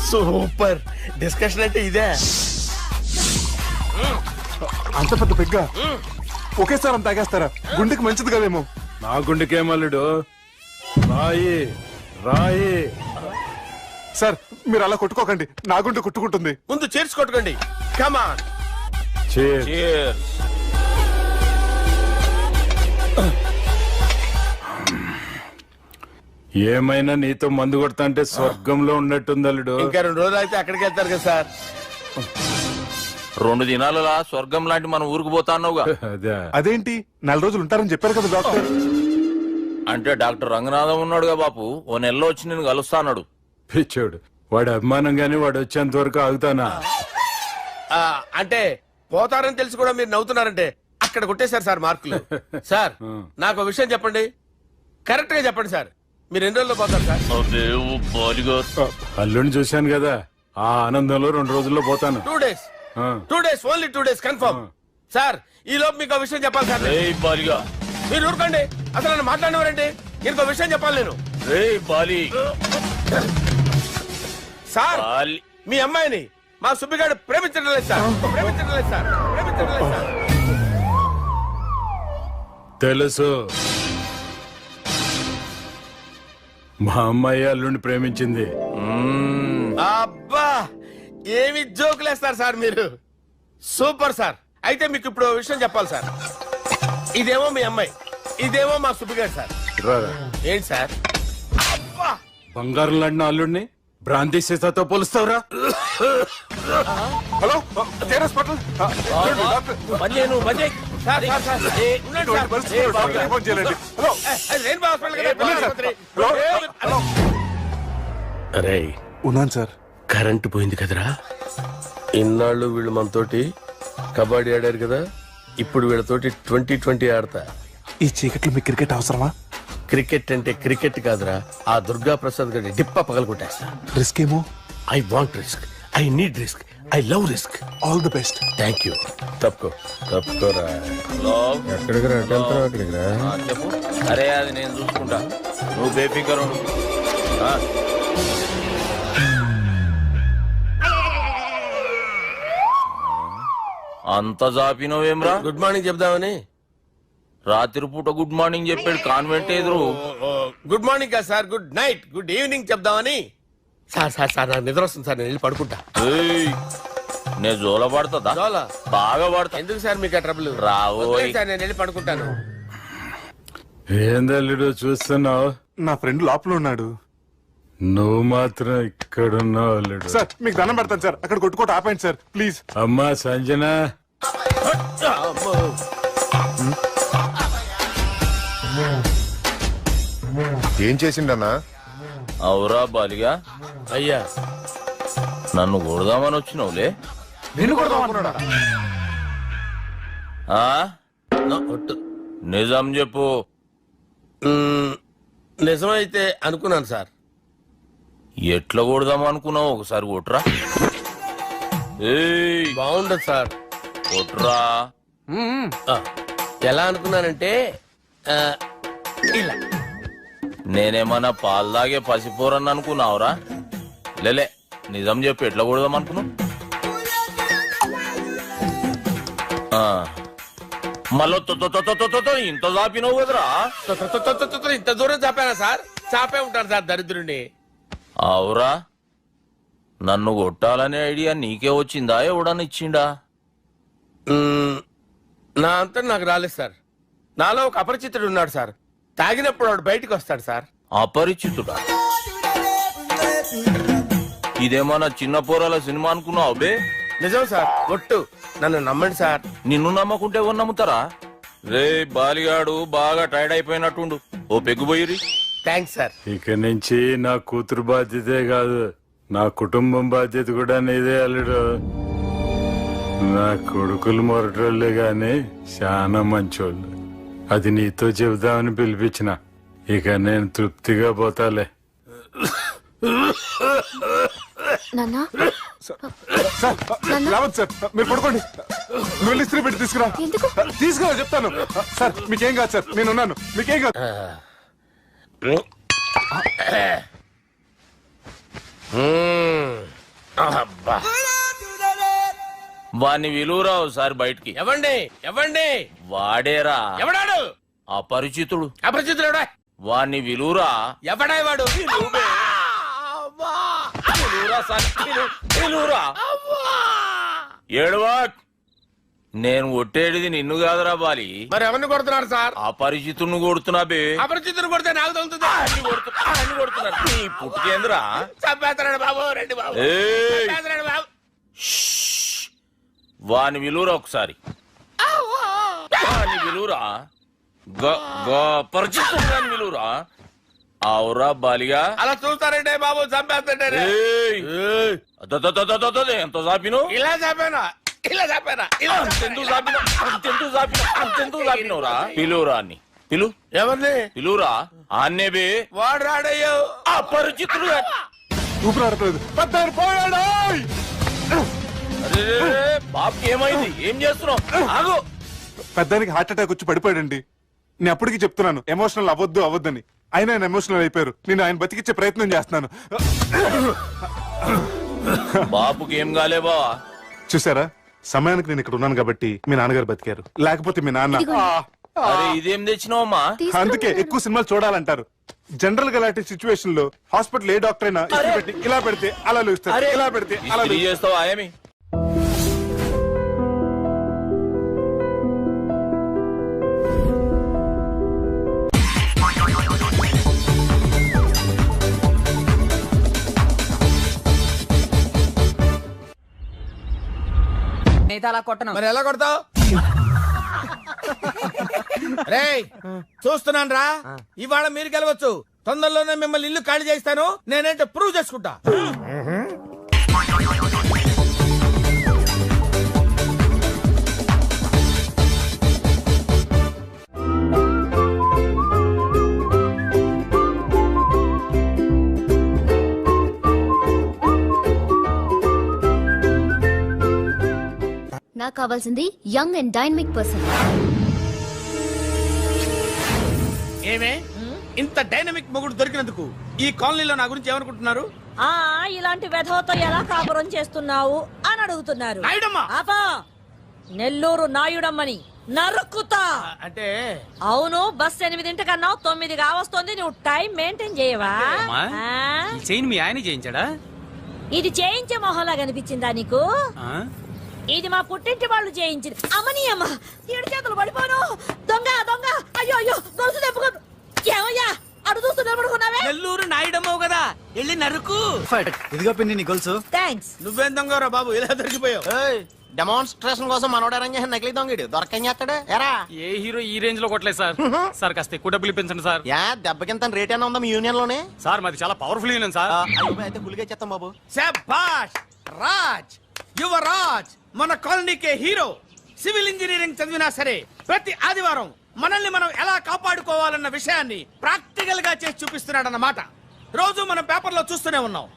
సూపర్ డిస్కషన్ అంటే ఇదే. అంత పెద్ద పెగ్గ ఒకేసారి అంత తాగేస్తారా? గుండెకి మంచిది కదేమో. నా గుండెకేమల్లుడు రాయి రాయి. సార్ మీరు అలా కొట్టుకోకండి, నా గుండె కొట్టుకుంటుంది. ముందు చేర్చి కొట్టుకోండి. కమాన్. ఏమైనా నీతో మందు కొడతా అంటే స్వర్గంలో ఉన్నట్టుంది అల్లుడు. ఇంకా 2 రోజులు అయితే అక్కడికి వెళ్తారు కదా సార్. 2 దినాలలా స్వర్గం లాంటి మన ఊరికి పోతాన్నావుగా. అదేంటి 4 రోజులు ఉంటారని చెప్పారు కదా డాక్టర్. అంటే డాక్టర్ రంగనాథం ఉన్నాడుగా బాపు, ఓ నెలలో వచ్చి నేను కలుస్తా అన్నాడు. పిచ్చోడు, వాడు అభిమానంగానే వాడు వచ్చేంత వరకు ఆగుతానా? అంటే పోతారని తెలిసి కూడా మీరు నవ్వుతున్నారంటే అక్కడ కొట్టేశారు సార్ మార్కులు. సార్ నాకు విషయం చెప్పండి, కరెక్ట్ గా చెప్పండి సార్. మీరు ఎన్ని రోజుల్లో పోతారు సార్? అల్లుడిని చూశాను కదా, ఆ ఆనందంలో 2 రోజుల్లో పోతాను. 2 days. 2 days, only 2 days confirm. Sir ఈ లోపు మీకు విషయం చెప్పాలి సార్. మీరు ఊరుకోండి, అసలు నన్ను మాట్లాడినవారండి. ఇంకో విషయం చెప్పాలి నేను. సార్ మీ అమ్మాయిని మా సుబ్బిగాడు ప్రేమించడం లేదు సార్. ప్రేమించడం లేదు సార్. ప్రేమించడం లేదు సార్. తెలుసు, మా అమ్మాయి అల్లుడిని ప్రేమించింది. అబ్బా, ఏమి జోకులేస్తారు సార్ మీరు. Super sir. అయితే మీకు ఇప్పుడు ఓ విషయం చెప్పాలి సార్. ఇదేమో మీ అమ్మాయి, ఇదేమో మా సుబ్బిగారు సార్. ఏంటి సార్? బంగారం లాంటి అల్లుడిని భ్రాంతి సీతాతో పోలుస్తావురా? హలో హాస్పిటల్ అరే ఉన్నాను సార్. కరెంటు పోయింది కదరా. ఇన్నాళ్ళు వీళ్ళు మనతోటి కబడ్డీ ఆడారు కదా, ఇప్పుడు వీళ్ళతోటి 2020 ఆడతా. ఈ చీకట్లో మీ క్రికెట్ అవసరమా? క్రికెట్ అంటే క్రికెట్ కాదురా, ఆ దుర్గా ప్రసాద్ గారి డిప్ప పగలగొట్టేస్తా. రిస్క్ ఏమో. I want risk, I need risk, I love risk. All the best. Thank you. తప్పుకోరా. ఎక్కడికి రా? అక్కడికి రా. చెప్పు. అరే అది నేను చూసుకుంటా, నువ్వు బేఫికర్ ఉండు. అంత జాపినవేమ్రా? గుడ్ మార్నింగ్ చెప్దామని. రాత్రి పూట గుడ్ మార్నింగ్ చెప్పాడు కాన్వెంట్ ఎదురు. గుడ్ మార్నింగ్ కదా sir, good night, good evening చెప్దామని. సార్ సార్ సార్ నాకు నిద్ర వస్తుంది సార్, నేను వెళ్ళి పడుకుంటా. నేను జోల పడుతుందా? జోలా? బాగా పడతా. ఎందుకు సార్ మీకు ఆ ట్రబుల్? రావు సార్, నేను వెళ్ళి పడుకుంటాను. ఏందల్లుడు చూస్తున్నావు? నా ఫ్రెండ్ లోపల ఉన్నాడు, నువ్వు మాత్రం ఇక్కడున్నావు అల్లుడు. సార్ మీకు దండం పెడతాను సార్, అక్కడ కొట్టుకోట ఆపండి సార్ ప్లీజ్. అమ్మా సంజన, ఏం చేసిండన్నా? అవురా బాలిగా, అయ్యా నన్ను కొడదామని వచ్చినావులే. నిన్ను కొడదామనుకున్నాడా? నిజం చెప్పు. నిజమైతే అనుకున్నాను సార్. ఎట్లా కొడదాం అనుకున్నావు? ఒకసారి కొట్రా. బాగుండదు సార్. కొట్రా. ఎలా అనుకున్నానంటే ఇలా. నేనేమన్నా పాలు తాగే పసిపోరని అనుకున్నావురా? లేలే, నిజం చెప్పు, ఎట్లా కొడదాం అనుకున్నావు? మళ్ళీ ఇంత చాపినవు కదరా? ఇంత దూరం చాపానా సార్? చాపే ఉంటాను సార్ దరిద్రుడిని. అవురా, నన్ను కొట్టాలనే ఐడియా నీకే వచ్చిందా? ఎవడన్నా ఇచ్చిండా? నా అంతా నాకు రాలేదు సార్. నాలో ఒక అపరిచితుడు ఉన్నాడు సార్. తాగినప్పుడు వాడు బయటికి వస్తాడు సార్. అపరిచితుడా? ఇదేమన్నా చిన్న పోరాల సినిమా అనుకున్నావు బే? నిజం సార్, ఒట్టు, నన్ను నమ్మండి సార్. నిన్ను నమ్మకుంటే ఎవరు నమ్ముతారా? రే బాలిగాడు బాగా టైర్డ్ అయిపోయినట్టుండు, ఓ పెగ్గుబోయిరి. Thanks sir. ఇక నుంచి నా కూతురు బాధ్యతే కాదు, నా కుటుంబం బాధ్యత కూడా నీదే అల్లుడు. నా కొడుకులు మొరటోళ్ళే గాని చాలా మంచోళ్ళు. అది నీతో చెబుదామని పిలిపించిన. ఇక నేను తృప్తిగా పోతాలే. సార్ మీరు పడుకోండి, నువ్వు ఇస్త్రీ పెట్టి తీసుకురా. తీసుకురా చెప్తాను. సార్ మీకేం కాదు సార్, నేనున్నాను, మీకేం కాదు. వాణ్ణి విలువరావు సార్ బయటికి. ఎవండి ఎవండి? వాడేరా. ఎవడాడు? అపరిచితుడు. అపరిచితుడు వాణ్ణి విలువరా. ఎవడా వాడు? ఏడువా. నేను కొట్టేది నిన్ను కాదురా బాలి. మరి ఎవరిని కొడుతున్నారు సార్? అపరిచితుడిని కొడుతున్నా బే. అపరిచితుడు కొడితే నాకు తగులుతుంది. అన్ని కొడుతున్నారు. నీ పుట్టుకేంద్రా? చంపేస్తున్నాడు బాబు, రండి బాబు. చంపేస్తున్నాడు బాబు. వాని విలువరా ఒకసారి. వాని విలువరా. పరిచితుడు విలువరా. అవురా బాలిగా. అలా చూస్తారంటే బాబు, చంపేస్తాడే. ఎంత చాపిను? ఇలా చాపానా? ఇలా చాపానా? అంతెందుకు చాపిన? అంతెందుకు చాపిన? అంతెందుకు చాపినవురా? పిలువురా అన్ని. పిలు. ఎవరిని? పిలువురా. ఆన్నే బే. వాడు రాడయ్యో. అపరిచితుడు. ఊపిరాడలేదు. బాబుకి ఏమైంది? ఏం చేస్తున్నావు? ఆగు. పెద్దానికి హార్ట్ అటాక్ వచ్చి పడిపోయాడండి. నేను అప్పటికి చెప్తున్నాను ఎమోషనల్ అవ్వద్దని. ఆయన ఎమోషనల్ అయిపోయారు. నేను ఆయన బతికిచ్చే ప్రయత్నం చేస్తున్నాను. బాబుకి ఏం కాలే బావా? చూసారా, సమయానికి నేను ఇక్కడ ఉన్నాను కాబట్టి మీ నాన్నగారు బతికారు. లేకపోతే మీ నాన్న. అరే ఇదేం తెచ్చినావమ్మా? అందుకే ఎక్కువ సినిమాలు చూడాలంటారు. జనరల్ గా అలాంటి సిచ్యువేషన్ లో హాస్పిటల్ ఏ డాక్టర్ అయినా ఇస్త్రీ పెట్టి ఇలా పెడితే అలా లూస్తారు, ఇలా పెడితే అలా ఇస్త్రీ చేస్తావా ఏమి? అలా కొట్టను. మరి ఎలా కొడతావు? రేయ్ చూస్తున్నాను రా, ఇవాళ మీరు గెలవచ్చు. తొందరలోనే మిమ్మల్ని ఇల్లు ఖాళీ చేస్తాను. నేనేంటో ప్రూవ్ చేసుకుంటా. నాకు కావాల్సింది యంగ్ అండ్ డైనమిక్ పర్సన్. ఏమే ఇంత డైనమిక్ మొగుడు దొరికినందుకు ఈ కాలనీలో నా గురించి ఏమనుకుంటున్నారు? ఇలాంటి వెధవతో ఎలా కాపురం చేస్తున్నావు అని అడుగుతున్నారు. నాయుడమ్మ! ఆపా! నెల్లూరు నాయుడమ్మని నరుక్కుతా. అంటే అవును, బస్ 8:00 9 కావస్తుంది. నువ్వు టైం మెయింటైన్ చేయవా? చైన్ మీ ఆయన చేయించాడా? ఇది చేయించే మొహంలా కనిపించిందా నీకు? ఇది మా పుట్టింటి వాళ్ళు చేయించింది. అమ్మని అమ్మ, 7 చేతులు పడిపోను. దొంగ దొంగ! అయ్యో అయ్యో, గొలుసు తెప్పుకో. ఏమయ్యా అడు చూస్తూ నిలబడుకున్నావే? నెల్లూరు నాయుడమ్మవు కదా, వెళ్ళి నరుకు. ఇదిగో పిన్ని నీ గొలుసు. థ్యాంక్స్. నువ్వేం దొంగరా బాబు, ఇలా దొరికిపోయావు? డెమాన్స్ట్రేషన్ కోసం మనోడు అరేంజ్ చేసిన నకిలీ దొంగడు దొరకని చేస్తాడు. ఎరా ఏ హీరో ఈ రేంజ్ లో కొట్టలేదు సార్. సార్ కాస్త ఎక్కువ డబ్బులు ఇప్పించండి సార్. యా దెబ్బకింత రేట్ అయినా ఉందా మీ యూనియన్ లోనే? సార్ మాది చాలా పవర్ఫుల్ యూనియన్ సార్. అయితే గులిగా చేస్తాం బాబు. శభాష్ రాజ్, యువరాజ్, మన కాలనీకే హీరో. సివిల్ ఇంజనీరింగ్ చదివినా సరే ప్రతి ఆదివారం మనల్ని మనం ఎలా కాపాడుకోవాలన్న విషయాన్ని ప్రాక్టికల్ గా చేసి చూపిస్తున్నాడన్నమాట. రోజు మనం పేపర్లో చూస్తూనే ఉన్నాం.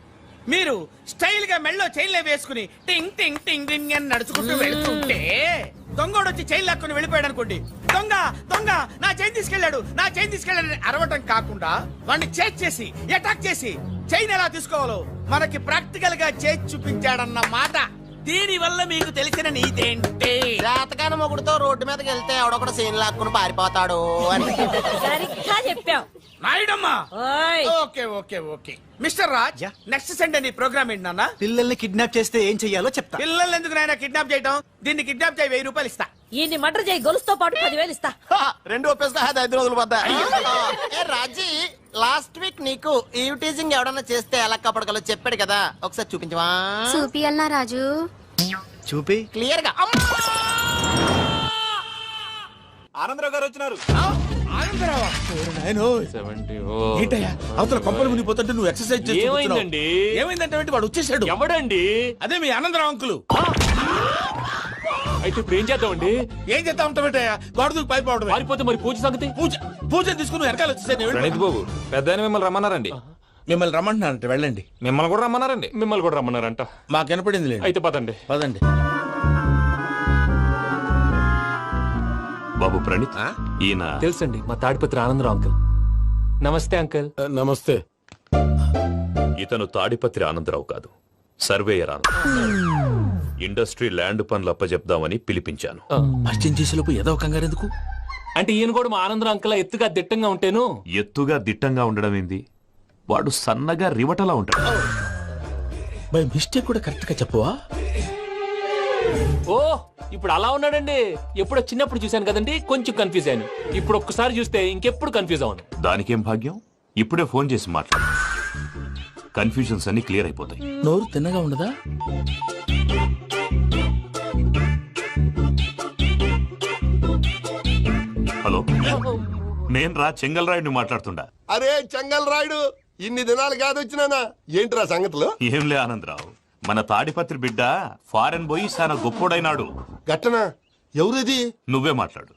మీరు స్టైల్ గా మెళ్ళో చైన్లే వేసుకుని టింగ్ టింగ్ టింగ్ టింగ్ అని నడుచుకుంటూ వెళ్తుంటే దొంగోడు వచ్చి చైన్ లాక్కుని వెళ్ళిపోయాడు అనుకోండి. దొంగ దొంగ నా చైన్ తీసుకెళ్లాడు, నా చైన్ తీసుకెళ్లాడని అరవటం కాకుండా వాడిని చేజ్ చేసి అటాక్ చేసి చైన్ ఎలా తీసుకోవాలో మనకి ప్రాక్టికల్ గా చేసి చూపించాడన్న మాట. దీని వల్ల మీకు తెలిసిన నీతేంటి? జాతకాన మొగుడుతో రోడ్డు మీదకి వెళ్తే ఎవడొకడు సీన్ లాక్కుని పారిపోతాడు అని. సరిగ్గా చెప్పావు నాయుడమ్మా. Okay okay okay mister Raj, next Sunday నీ ప్రోగ్రామ్ ఏంటి నాన్న? పిల్లల్ని కిడ్నాప్ చేస్తే ఏం చెయ్యాలో చెప్తా. పిల్లల్ని ఎందుకు నాయన కిడ్నాప్ చేయటం? దీన్ని కిడ్నాప్ చేయి, 1000 రూపాయలు ఇస్తా. ఈయన్ని మటర్ చేయి, గొలుసుతో పాటు 10,000 ఇస్తా. 2 ఒప్పేస్తా, 5 రోజులు పడ్డా. రాజీ, లాస్ట్ వీక్ నీకు ఈవ్ టీజింగ్ ఎవడన్నా చేస్తే ఎలా కాపాడగలో చెప్పాడు కదా, ఒకసారి చూపించవా? చూపియల్నా రాజు? చూపి క్లియర్ గా. ఆనందరావు గారు వచ్చినారు. ఏంటయ్యా అవతల కొంపలు మునిగిపోతుంటే నువ్వు ఎక్సర్సైజ్ చేస్తూ కూర్చున్నావు. ఏమైందంటే వాడు వచ్చేసాడు. ఎవడండి? అదే మీ ఆనందరావు అంకులు. అయితే ఇప్పుడు ఏం చేద్దామండి? ఏం చేస్తా ఉంటావేటయ్యా, గోడ దూకి పైపోవడం. పారిపోతే మరి పూజ సంగతి? పూజ తీసుకుని వెనకాల వచ్చేసాను. ప్రణీత్ బాబు, పెద్ద మిమ్మల్ని రమ్మన్నారండి. మిమ్మల్ని రమ్మంటున్నారంట, వెళ్ళండి. మిమ్మల్ని కూడా రమ్మన్నారండి. మిమ్మల్ని కూడా రమ్మన్నారంట. మాకు వినపడింది లేదు. అయితే పదండి. పదండి. బాబు ప్రణీత్, ఈయన తెలుసండి, మా తాడిపత్రి ఆనందరావు అంకుల్. నమస్తే అంకుల్. నమస్తే. ఇతను తాడిపత్రి ఆనందరావు కాదు, సర్వేయర్ ఆనందరావు. ఇండస్ట్రీ ల్యాండ్ పనులు అప్పజెప్దామని పిలిపించాను. పరిచయం చేసేలోపు ఏదో కంగారు ఎందుకు? అంటే ఈయన కూడా మా ఆనందరావు అంకుల్ ఎత్తుగా దిట్టంగా ఉంటేను. ఎత్తుగా దిట్టంగా ఉండడం ఏంది, వాడు సన్నగా రివటలా ఉంటాడు. బై మిస్టేక్ కూడా కరెక్ట్ గా చెప్పవా? ఓ ఇప్పుడు అలా ఉన్నాడండి. ఎప్పుడో చిన్నప్పుడు చూశాను కదండి, కొంచెం కన్ఫ్యూజ్ అయ్యాను. ఇప్పుడు ఒక్కసారి చూస్తే ఇంకెప్పుడు కన్ఫ్యూజ్ అవును. దానికేం భాగ్యం, ఇప్పుడే ఫోన్ చేసి మాట్లాడు. కన్ఫ్యూజన్స్ అన్ని క్లియర్ అయిపోతాయి. నోరు తిన్నగా ఉండదా? హలో, నేను రా చెంగల్ రాయుడిని మాట్లాడుతుండా. అరే చెంగల్ రాయుడు, ఇన్ని దినాలు కాదు వచ్చినానా? ఏంట్రా సంగతులు? ఏంలే ఆనందరావు, మన తాడిపత్రి బిడ్డ ఫారెన్ పోయి చాలా గొప్పోడైనాడు. గట్టనా? ఎవరిది? నువ్వే మాట్లాడు.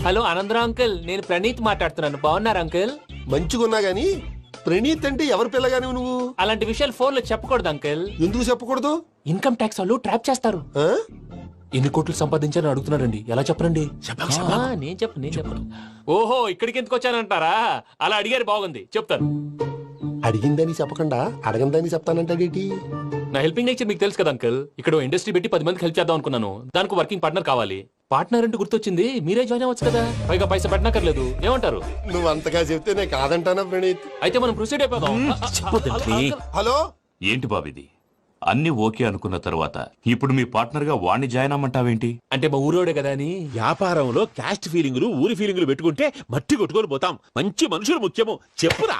హలో ఆనందరావు అంకుల్, నేను ప్రణీత్ మాట్లాడుతున్నాను. బాగున్నారు అంకుల్? మంచిగున్నా గాని ప్రణీత్ అంటే ఎవరి పిల్లగాని నువ్వు? అలాంటి విషయాలు ఫోన్ లో చెప్పకూడదు అంకుల్. ఎందుకు చెప్పకూడదు? ఇన్కమ్ ట్యాక్స్ వాళ్ళు ట్రాప్ చేస్తారు. ఎన్ని కోట్లు సంపాదించాలని అడుగుతున్నారండి, ఎలా చెప్పరండి? నేను చెప్పను. ఓహో, ఇక్కడికి ఎందుకు వచ్చానంటారా? అలా అడిగారు, బాగుంది, చెప్తాను. అడిగిందని చెప్పకుండా అడగందని చెప్తానంటాడేటి? నా హెల్పింగ్ నేచర్ మీకు తెలుసు కదా అంకుల్. ఇక్కడ ఇండస్ట్రీ పెట్టి 10 మందికి హెల్ప్ చేద్దాం అనుకున్నాను. దానికి వర్కింగ్ పార్ట్నర్ కావాలి. పార్ట్నర్ అంటే గుర్తొచ్చింది, మీరే జాయిన్ అవ్వచ్చు కదా, పైగా పైసా పెట్టనక్కర్లేదు. ఏమంటారు? నువ్వు అంతగా చెప్తే నేను కాదంటానా ప్రణీత్? అయితే మనం ప్రొసీడ్ అయిపోదాం. హలో, ఏంటి బాబిది? అన్ని ఓకే అనుకున్న తర్వాత ఇప్పుడు మీ పార్ట్నర్ గా వాణ్ణి జాయిన్ అమ్మంటావేంటి? అంటే మా ఊరోడే కదా అని. వ్యాపారంలో క్యాస్ట్ ఫీలింగులు ఊరి ఫీలింగులు పెట్టుకుంటే మట్టి కొట్టుకొని పోతాం. మంచి మనుషులు ముఖ్యము, చెప్పురా.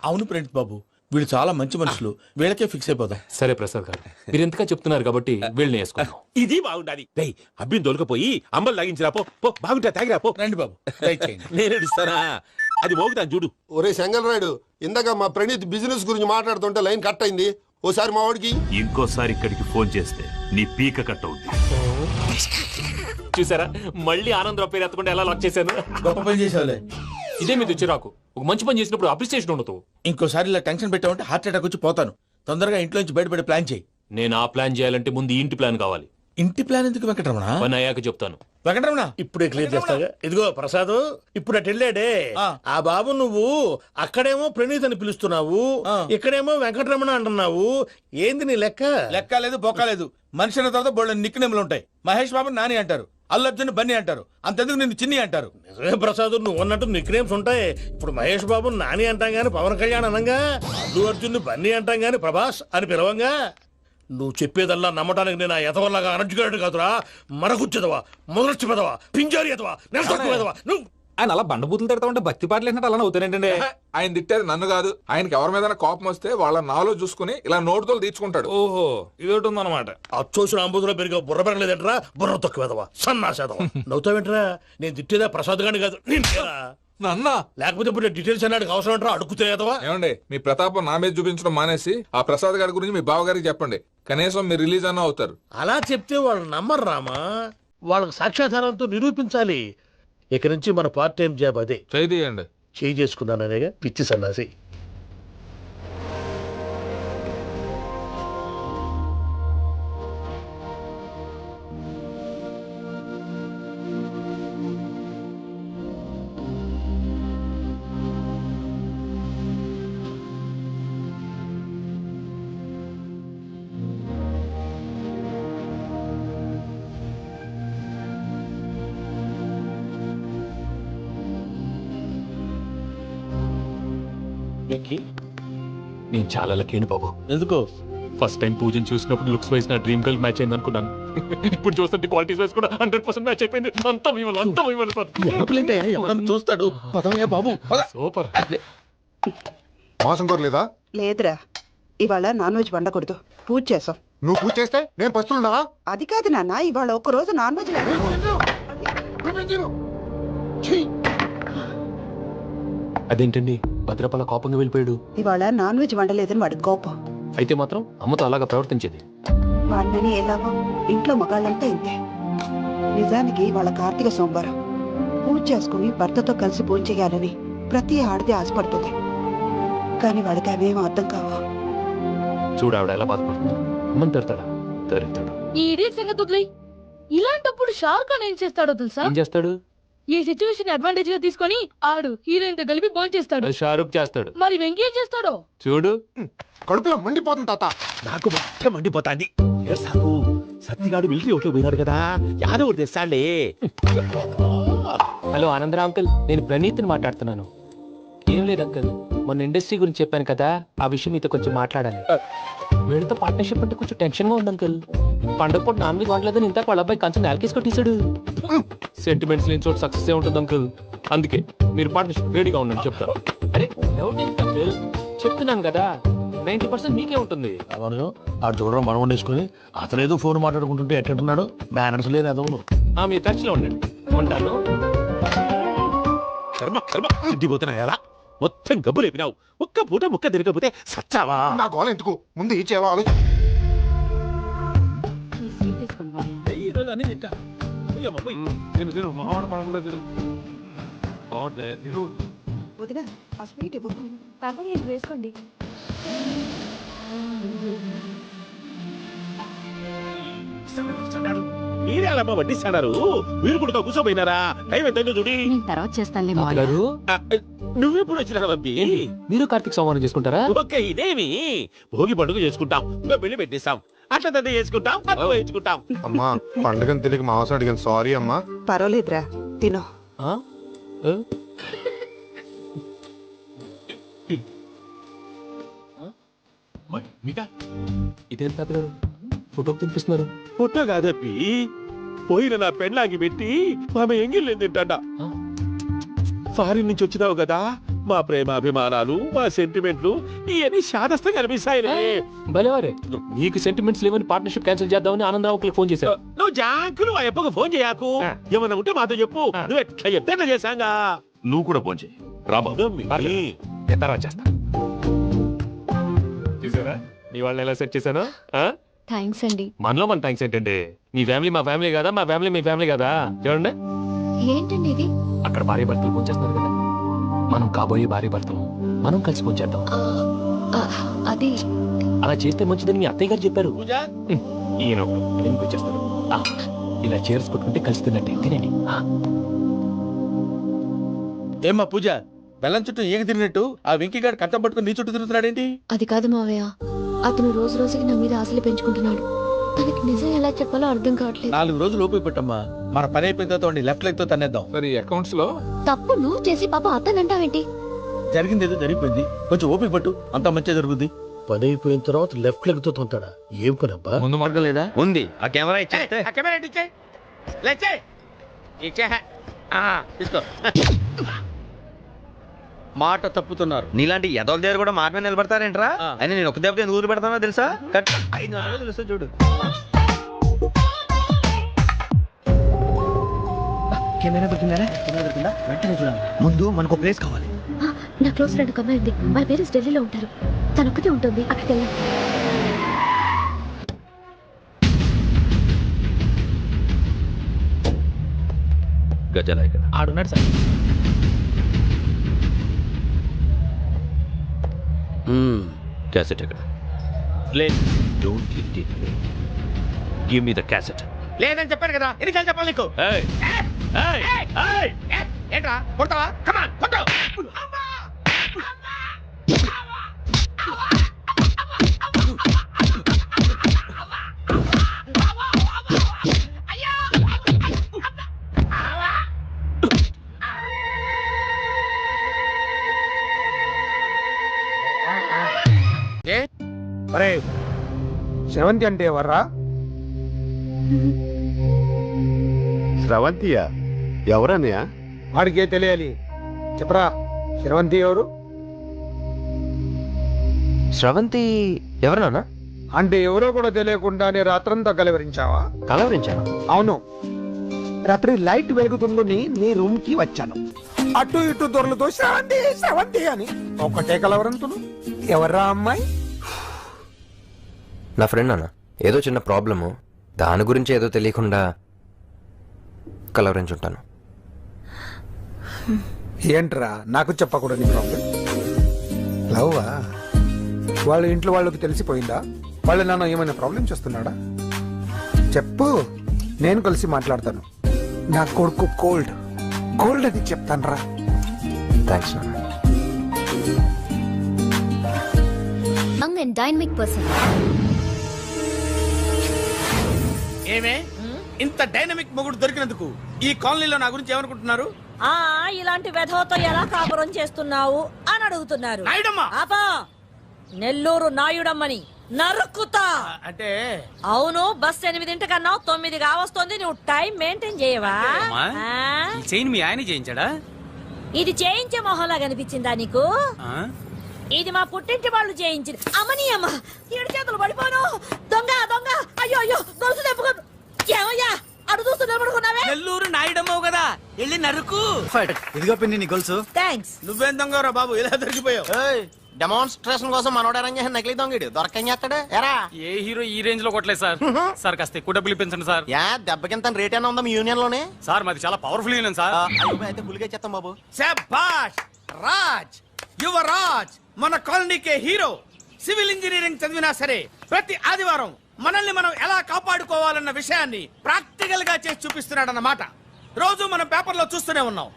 అవును ప్రణీత్ బాబు, వీళ్ళు చాలా మంచి మనుషులు, వీళ్ళకే ఫిక్స్ అయిపోదాం. సరే ప్రసాద్ గారు, మీరు ఎంతగా చెప్తున్నారు కాబట్టి వీళ్ళని వేసుకున్నాం. ఇది బాగుండాలి. డై అబ్బిని తోలుకపోయి అంబలు లాగించిరా పో. పో బాగుంటా తాగిరా పో. రండి బాబు, దయచేయండి. నేను ఇస్తానా? అది మోగుతాను చూడు. ఒరే సెంగల్ రాయుడు, ఇందాక మా ప్రణీత్ బిజినెస్ గురించి మాట్లాడుతుంటే లైన్ కట్ అయింది. ఓసారి మా వాడికి ఇంకోసారి ఇక్కడికి ఫోన్ చేస్తే నీ పీక కట్ అవుద్ది. చూసారా, మళ్ళీ ఆనందరావు పేరు ఎత్తకుండా ఎలా లాక్ చేశాను. గొప్ప పని చేసేవాళ్ళే. ఇదే మీద చిరాకు. ఒక మంచి పని చేసినప్పుడు అప్రిసియేషన్ ఉండదు. ఇంకోసారి ఇలా టెన్షన్ పెట్టామంటే హార్ట్ అటాక్ వచ్చి పోతాను. తొందరగా ఇంట్లో నుంచి బయటపడే ప్లాన్ చేయి. నేను ఆ ప్లాన్ చేయాలంటే ముందు ఈ ఇంటి ప్లాన్ కావాలి. ఇంటి ప్లాన్ ఎందుకు వెంకటరమణ? పని అయ్యాక చెప్తాను. వెంకటరమణ ఇప్పుడే క్లియర్ చేస్తాగా. ఇదిగో ప్రసాద్, ఇప్పుడు అటు వెళ్ళాడే ఆ బాబు, నువ్వు అక్కడేమో ప్రణీత్ అని పిలుస్తున్నావు, ఇక్కడేమో వెంకటరమణ అంటున్నావు. ఏంది నీ లెక్క? లెక్క లేదు, బొక్క లేదు. మనిషి అన్న తర్వాత బోళ్ళ నిక్ నేమ్లు ఉంటాయి. మహేష్ బాబు నాని అంటారు, అల్లు అర్జున్ బన్నీ అంటారు, అంతెందుకు నిన్ను చిన్ని అంటారు. నిజమే ప్రసాద్, నువ్వు అన్నట్టు నిక్ నేమ్స్ ఉంటాయి. ఇప్పుడు మహేష్ బాబు నాని అంటాం గాని పవన్ కళ్యాణ్ అనంగా, అల్లు అర్జున్ బన్నీ అంటాం గాని ప్రభాస్ అని పిలవంగా. నువ్వు చెప్పేదల్లా నమ్మటానికి నేను ఆ ఎతవల్లాగా అనర్జుకేటెడ్ కాదురా. మరగుచ్చదవా, మొదలచ్చి పెదవా, పింజారి ఎదవా, నెలసొక్కుదవా నువ్వు. ఆయన అలా బండబూతులు తిడతా ఉంటే భక్తి పాటలు ఏంటంటే అలా అవుతానంటే. ఆయన తిట్టేది నన్ను కాదు, ఆయనకి ఎవరి మీద కోపం వస్తే వాళ్ళ నాలో చూసుకుని ఇలా నోటుతో తీర్చుకుంటాడు. ఓహో, ఇదొకటి ఉందన్నమాట. అచ్చోసిన అంబుధులో పెరిగే బుర్ర పెరగలేదంటరా, బుర్ర తొక్కువేదవా, సన్నాసేదవా. నవ్వుతావేంట్రా? నేను తిట్టేదా ప్రసాద్ గాని కాదు, నిన్నేరా. నన్నా? లేకపోతే ఇప్పుడు డీటెయిల్స్ అన్నాడు అవసరం అంటారా? అడుగుతాయేదవా. ఏమండి, మీ ప్రతాపం నా మీద చూపించడం మానేసి ఆ ప్రసాద్ గారి గురించి మీ బావగారికి చెప్పండి. కనీసం మీరు రిలీజ్ అన్న అవుతారు. అలా చెప్తే వాళ్ళు నమ్మరు రామా. వాళ్ళకి సాక్ష్యాధారంతో నిరూపించాలి. ఇక నుంచి మన పార్ట్ టైం జాబ్ అదే. చేయండి. చేయి చేసుకున్నాననేగా పిచ్చి సన్నాసి. నేను చాలా లక్కీ బాబు. ఎందుకో? ఫస్ట్ టైం పూజను చూసినప్పుడు లుక్స్ వైజ్ నా డ్రీమ్ గర్ల్ మ్యాచ్ అయింది అనుకున్నాను. ఇప్పుడు చూస్తుంటే క్వాలిటీస్ వైజ్ కూడా 100% మ్యాచ్ అయిపోయింది. అంతా మీ వల్ల, అంతా మీ వల్ల సార్. ఎవరన్నా చూస్తాడు. పదవయ్యా బాబు. సూపర్. మోసం కోరలేదా? లేదురా, ఇవాళ నాన్ వెజ్ వండకూడదు, పూజ చేసాం. నువ్వు పూజ చేస్తే నేను పస్తున్నా? అది కాదు నాన్న, ఇవాళ ఒక రోజు నాన్ వెజ్ అదేంటండి భద్రపల కోపంగా వెళ్ళిపోయాడు? ఇవాళ నాన్ వెజ్ వండలేదని వాడి కోపం. అయితే మాత్రం అమ్మతో అలాగా ప్రవర్తించేది. వాడిని ఎలాగో ఇంట్లో మగాళ్ళంతా ఇంతే. నిజానికి వాళ్ళ కార్తీక సోమవారం పూజ చేసుకుని భర్తతో కలిసి పూజ చేయాలని ప్రతి ఆడది ఆశపడుతుంది. కానీ వాడికి అవేం అర్థం కావు. చూడు ఆవిడ ఎలా బాధపడుతుంది. అమ్మని తిడతాడా? దరిద్రుడు. ఈ ఇడియట్ సంగతి వదిలేయ్. ఇలాంటప్పుడు షారుఖ్ ఖాన్ ఏం చేస్తాడో తెలుసా? ఏం చేస్తాడు? ఈ సిచ్యువేషన్ అడ్వాంటేజ్ గా తీసుకొని ఆడు హీరోయిన్ తో కలిపి బాండ్ చేస్తాడు. అది షారుఖ్ చేస్తాడు. మరి వెంకీ ఏం చేస్తాడో చూడు. కడుపులో మండిపోతుంది తాత. నాకు మొత్తం మండిపోతాంది. సాగు సత్తిగాడు మిలిటరీ ఒకటి పోయినాడు కదా, యాదవ్ ఒకటి తెస్తాడులే. హలో ఆనందరావు అంకుల్, నేను ప్రణీత్ని మాట్లాడుతున్నాను. ఏం లేదు అంకుల్, మొన్న ఇండస్ట్రీ గురించి చెప్పాను కదా, ఆ విషయం మీతో కొంచెం మాట్లాడాలి. వీళ్ళతో పార్ట్నర్షిప్ అంటే కొంచెం టెన్షన్ గా ఉంది అంకుల్. పండగ పూట నాన్ వెజ్ వండలేదని ఇంత వాళ్ళ అబ్బాయి కంచెం నేలకేసి కొట్టేశాడు. సెంటిమెంట్స్ లేని చోట సక్సెస్ ఏ ఉంటుంది అంకుల్. అందుకే మీరు పార్ట్నర్షిప్ రెడీగా ఉండండి చెప్తాను. అరే అంకుల్, చెప్తున్నాను కదా, 90% మీకే ఉంటుంది. ఆడు చూడడం మనం వండేసుకుని అతనేదో ఫోన్ మాట్లాడుకుంటుంటే ఎట్టంటున్నాడు. బ్యానర్స్ లేదు అదవును. మీరు టచ్ లో ఉండండి. ఉంటాను. సిద్ధిపోతున్నా ఎలా మొత్తం గబ్బు లేపినావు. ఒక్క పూట ముక్క తిరగకపోతే సచ్చావా? నా గోల ఎందుకు, ముందు ఈ చేవా వేసుకోండి. మీరేలమ్మా వడ్డిస్తాడారు, మీరు కూడా కూర్చోపోయినారా? టైం ఎంతైందో చూడి. తర్వాత చేస్తానులే గారు, నువ్వెప్పుడు వచ్చినా బంపి? మీరు కార్తీక్ సంహారం చేసుకుంటారా? ఓకే, ఇదేమి భోగి పండుగ చేసుకుంటాం, ఇంకా పెళ్లి పెట్టేస్తాం. అట్లా దద్ద వేసుకుంటాం అట్లా వేయించుకుంటాం. అమ్మా పండుగని తెలియక మాంసం అడిగాను సారీ అమ్మా. పర్వాలేదురా తినో. ఇదేం తాతగారు ఫోటోకి తినిపిస్తున్నారు? ఫోటో కాదప్పి పోయిన నా పెళ్ళాకి పెట్టి ఆమె ఎంగిల్ తింటాడ. ఫారిన్ నుంచి వచ్చినావు కదా, మా ప్రేమ అభిమానాలు మా సెంటిమెంట్లు ఇవన్నీ శాదస్తంగా కనిపిస్తాయిలే. భలేవారే, మీకు సెంటిమెంట్స్ లేవని పార్ట్నర్షిప్ క్యాన్సిల్ చేద్దామని ఆనందరావుకి ఫోన్ చేశారు. నువ్వు జాంకులు ఆ అప్పకు ఫోన్ చేయకు. ఏమన్నా ఉంటే మాతో చెప్పు. నువ్వు ఎట్లా చెప్తే చేశాంగా. నువ్వు కూడా ఫోన్ చేయి రాబాబు. ఎత్తారా చేస్తా. చూసారా నీ వాళ్ళని ఎలా సెట్ చేశాను? థ్యాంక్స్ అండి. మనలో మన థ్యాంక్స్ ఏంటండి, మీ ఫ్యామిలీ మా ఫ్యామిలీ కదా, మా ఫ్యామిలీ మీ ఫ్యామిలీ కదా. చూడండి ఏంటండి ఇది? అక్కడ భార్య భర్తలు ఫోన్ చేస్తున్నారు కదా, మనం కాబోయే భార్య భర్తలు మనం కలిసి ఫోన్ చేద్దాం. అది అలా చేస్తే మంచిదని మీ అత్తయ్య గారు చెప్పారు. ఈయన ఎందుకు చేస్తారు? ఇలా చేర్స్ కొట్టుకుంటే కలిసి తిన్నట్టే తినండి. ఏమ్మా పూజ, బెల్లం చుట్టూ ఏక తిరిగినట్టు ఆ వెంకీగాడు కట్టం పట్టుకుని నీ చుట్టూ తిరుగుతున్నాడేంటి? అది కాదు మావయ్య, అతను రోజు రోజుకి నా మీద ఆశలు పెంచుకుంటున్నాడు. తనకి నిజం ఎలా చెప్పాలో అర్థం కావట్లేదు. 4 రోజులు ఓపిక పెట్టమ్మా, మన పని అయిపోయిన తర్వాత లెఫ్ట్ లెగ్ తో తన్నేద్దాం. మరి అకౌంట్స్ లో తప్పు నువ్వు చేసి పాప అతను అంటావేంటి? జరిగింది ఏదో జరిగిపోయింది, కొంచెం ఓపిక పట్టు, అంతా మంచిగా జరుగుద్ది. పని అయిపోయిన తర్వాత లెఫ్ట్ లెగ్ తో తొంతాడా? ఏం పని అబ్బా? ముందు మార్గం లేదా? ఉంది. ఆ కెమెరా ఇచ్చేస్తే తీసుకో. మాట తప్పుతున్నారు. నీలాంటి ఎదల దగ్గర కూడా మాట మీద నిలబడతారేంట్రా? అయినా నేను ఒక దెబ్బతో ఎందుకు పెడతానో తెలుసా? 500 తెలుసా చూడు. కెమెరా దొరికిందా? వెంటనే చూడాలి. ముందు మనకు ప్లేస్ కావాలి. నా క్లోజ్ ఫ్రెండ్ ఒక అమ్మాయి ఉంది, వాళ్ళ పేరెంట్స్ ఢిల్లీలో ఉంటారు. తనొక్కతే ఉంటుంది, అక్కడికి వెళ్ళాం. గజాల ఇక్కడ ఆడున్నాడు సార్. క్యాసెట్ ఎక్కడ? Don't lift it. Give me the cassette. లేదని చెప్పాను కదా, ఎన్నిసార్లు చెప్పాలి నీకు? ఏంట్రా కొడతావా? కమాన్ కొట్టు. శ్రవంతి అంటే ఎవర్రా? స్రవంతియా? ఎవరన్నయ్యా? వాడికే తెలియాలి, చెప్పరా. శ్రవంతి ఎవరు? స్రవంతి ఎవరన్నా? అంటే ఎవరో కూడా తెలియకుండానే రాత్రంతా కలవరించావా? కలవరించాను. అవును, రాత్రి లైట్ వెలుగుతుందని నీ రూమ్ కి వచ్చాను. అటు ఇటు దొరలతో శ్రవంతి శ్రవంతి అని ఒకటే కలవరంతులు. ఎవర్రా అమ్మాయి? నా ఫ్రెండ్ అన్న, ఏదో చిన్న ప్రాబ్లము, దాని గురించి ఏదో తెలియకుండా కలవరించుంటాను. ఏంట్రా నాకు చెప్పకూడదు ప్రాబ్లం? లవ్వా? వాళ్ళ ఇంట్లో వాళ్ళకి తెలిసిపోయిందా? వాళ్ళ నాన్న ఏమైనా ప్రాబ్లం చేస్తున్నాడా? చెప్పు, నేను కలిసి మాట్లాడతాను. నా కొడుకు కోల్డ్ కోల్డ్ అని చెప్తాను రా. థ్యాంక్స్ నాన్న. Young and dynamic person. ఏమే ఇంత డైనమిక్ మొగుడు దొరికినందుకు ఈ కాలనీలో నా గురించి ఏమనుకుంటున్నారు? ఇలాంటి వెధవతో ఎలా కాపురం చేస్తున్నావు అని అడుగుతున్నారు. ఆపా, నెల్లూరు నాయుడమ్మని నరుక్కుతా. అంటే అవును, బస్ 8:00 9 కావస్తుంది. నువ్వు టైం మెయింటైన్ చేయవా? చైన్ మీ ఆయన చేయించాడా? ఇది చేయించే మొహంలా కనిపించిందా నీకు? ఇది మా పుట్టింటి వాళ్ళు చేయించింది. అమ్మని అమ్మ, 7 చేతులు పడిపోను. దొంగ దొంగ, అయ్యో అయ్యో, గొలుసు తెప్పుకోదు. ఏమయ్యా అడు చూస్తూ నిలబడుకున్నావే? నెల్లూరు నాయుడమ్మవు కదా, వెళ్ళి నరుకు. ఇదిగో పిన్ని నీ గొలుసు. థ్యాంక్స్. నువ్వేం దొంగరా బాబు, ఇలా దొరికిపోయావు? డెమాన్స్ట్రేషన్ కోసం మనోడు అరేంజ్ చేసిన నకిలీ దొంగడు దొరకం చేస్తాడు. ఎరా ఏ హీరో ఈ రేంజ్ లో కొట్టలేదు సార్. సార్ కాస్త ఎక్కువ డబ్బులు ఇప్పించండి సార్. యా దెబ్బకింత రేట్ అయినా ఉందా మీ యూనియన్ లోనే? సార్ మాది చాలా పవర్ఫుల్ యూనియన్ సార్. అయితే ఫుల్గా చేస్తాం బాబు. శభాష్ రాజ్, యువరాజ్, మన కాలనీకే హీరో. సివిల్ ఇంజనీరింగ్ చదివినా సరే ప్రతి ఆదివారం మనల్ని మనం ఎలా కాపాడుకోవాలన్న విషయాన్ని ప్రాక్టికల్ గా చేసి చూపిస్తున్నాడన్నమాట. రోజు మనం పేపర్లో చూస్తూనే ఉన్నాం.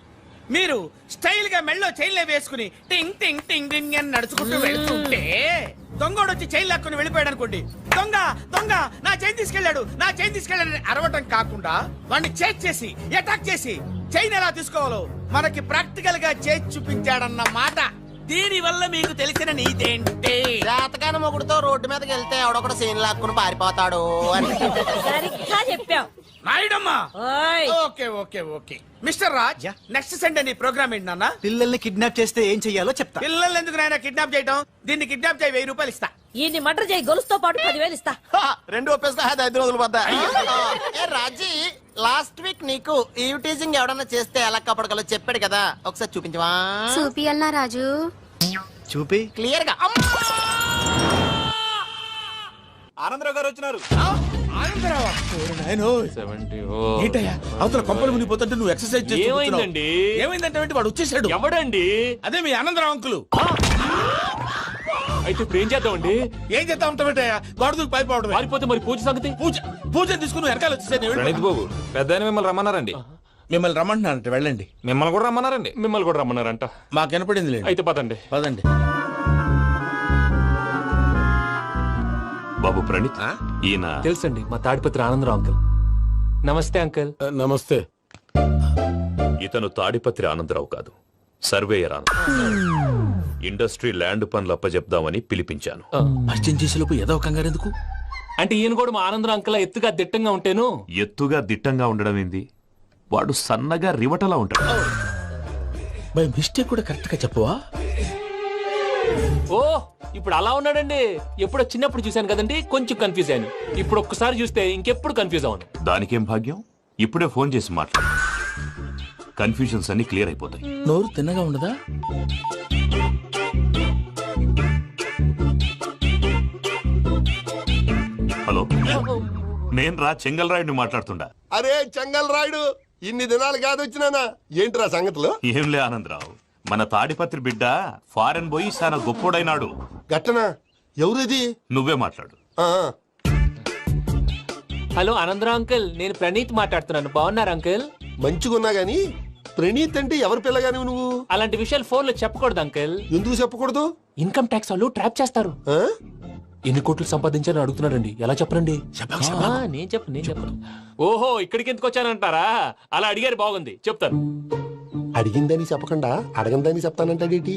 మీరు స్టైల్ గా మెళ్ళో చైన్లే వేసుకుని టింగ్ టింగ్ టింగ్ టింగ్ అని నడుచుకుంటూ వెళ్తుంటే దొంగోడు వచ్చి చైన్ లాక్కుని వెళ్ళిపోయాడు అనుకోండి, దొంగ దొంగ నా చైన్ తీసుకెళ్ళాడు నా చైన్ తీసుకెళ్ళాడని అరవటం కాకుండా వాడిని చేజ్ చేసి అటాక్ చేసి చైన్ ఎలా తీసుకోవాలో మనకి ప్రాక్టికల్ గా చేసి చూపించాడన్న మాట. దీని వల్ల మీకు తెలిసిన నీతేంటి? జాతకాన మొగుడుతో రోడ్డు మీదకి వెళ్తే ఎవడొకడు సీన్ లాక్కుని పారిపోతాడు అని. సరిగ్గా చెప్పావు నాయుడమ్మా. Okay okay okay mister Raj, next Sunday నీ ప్రోగ్రామ్ ఏంటి నాన్న? పిల్లల్ని కిడ్నాప్ చేస్తే ఏం చెయ్యాలో చెప్తా. పిల్లల్ని ఎందుకు నాయన కిడ్నాప్ చేయటం? దీన్ని కిడ్నాప్ చేయి, 1000 రూపాయలు ఇస్తా. ఈ మటర్ చేయి, గొలుసుతో పాటు 10,000 ఇస్తా. 2 ఒప్పేస్తా, 5 రోజులు పడ్డా. ఏ రాజీ, లాస్ట్ వీక్ నీకు ఈ టీజింగ్ ఎవడన్నా చేస్తే ఎలా కాపాడగలో చెప్పాడు కదా, ఒకసారి చూపించవా? చూపియల్నా రాజు? చూపి క్లియర్ గా. ఆనందరావు గారు వచ్చినారు. ఏంటయ్యా అవతల కొంపలు మునిగిపోతుంటే నువ్వు ఎక్సర్సైజ్ చేస్తూ ఏమైందండి? ఏమైందంటే వాడు వచ్చేసాడు. ఎవడండి? అదే మీ ఆనందరావు అంకులు. అయితే ఇప్పుడు ఏం చేద్దామండి? ఏం చేస్తా ఉంటావేటయ్యా, గోడ దూకి పైపోవడమే. పారిపోతే మరి పూజ సంగతి? పూజ తీసుకుని వెనకాల వచ్చేసాను. ప్రణీత్ బాబు, పెద్ద మిమ్మల్ని రమ్మన్నారండి. మిమ్మల్ని రమ్మంటున్నారంట, వెళ్ళండి. మిమ్మల్ని కూడా రమ్మన్నారండి. మిమ్మల్ని కూడా రమ్మన్నారంట. మాకు వినపడింది లేదు. అయితే పదండి. పదండి. బాబు ప్రణీత్, ఈయన తెలుసండి, మా తాడిపత్రి ఆనందరావు అంకుల్. నమస్తే అంకుల్. నమస్తే. ఇతను తాడిపత్రి ఆనందరావు కాదు, సర్వేయర్ ఆనందరావు. ఇండస్ట్రీ ల్యాండ్ పనులు అప్పజెప్దామని పిలిపించాను. పరిచయం చేసేలోపు ఏదో కంగారు ఎందుకు? అంటే ఈయన కూడా మా ఆనందరావు అంకుల్ ఎత్తుగా దిట్టంగా ఉంటేను. ఎత్తుగా దిట్టంగా ఉండడం ఏంది, వాడు సన్నగా రివటలా ఉంటాడు. బై మిస్టేక్ కూడా కరెక్ట్ గా చెప్పవా? ఓ ఇప్పుడు అలా ఉన్నాడండి. ఎప్పుడో చిన్నప్పుడు చూశాను కదండి, కొంచెం కన్ఫ్యూజ్ అయ్యాను. ఇప్పుడు ఒక్కసారి చూస్తే ఇంకెప్పుడు కన్ఫ్యూజ్ అవును. దానికేం భాగ్యం, ఇప్పుడే ఫోన్ చేసి మాట్లాడు. కన్ఫ్యూజన్స్ అన్ని క్లియర్ అయిపోతాయి. నోరు తిన్నగా ఉండదా? హలో, నేను రా చెంగల్ రాయుడిని మాట్లాడుతుండా. అరే చెంగల్ రాయుడు, ఇన్ని దినాలు కాదు వచ్చినానా? ఏంట్రా సంగతులు? ఏంలే ఆనందరావు, మన తాడిపత్రి బిడ్డ ఫారెన్ పోయి చాలా గొప్పోడైనాడు. గట్టనా? ఎవరిది? నువ్వే మాట్లాడు. హలో ఆనందరావు అంకుల్, నేను ప్రణీత్ మాట్లాడుతున్నాను. బాగున్నారు అంకుల్? మంచిగున్నా గాని ప్రణీత్ అంటే ఎవరి పిల్లగాని నువ్వు? అలాంటి విషయాలు ఫోన్ లో చెప్పకూడదు అంకుల్. ఎందుకు చెప్పకూడదు? ఇన్కమ్ ట్యాక్స్ వాళ్ళు ట్రాప్ చేస్తారు. ఎన్ని కోట్లు సంపాదించాలని అడుగుతున్నారండి, ఎలా చెప్పరండి? నేను చెప్పను. ఓహో, ఇక్కడికి ఎందుకు వచ్చానంటారా? అలా అడిగారు, బాగుంది, చెప్తాను. అడిగిందని చెప్పకుండా అడగందని చెప్తానంటాడేటి?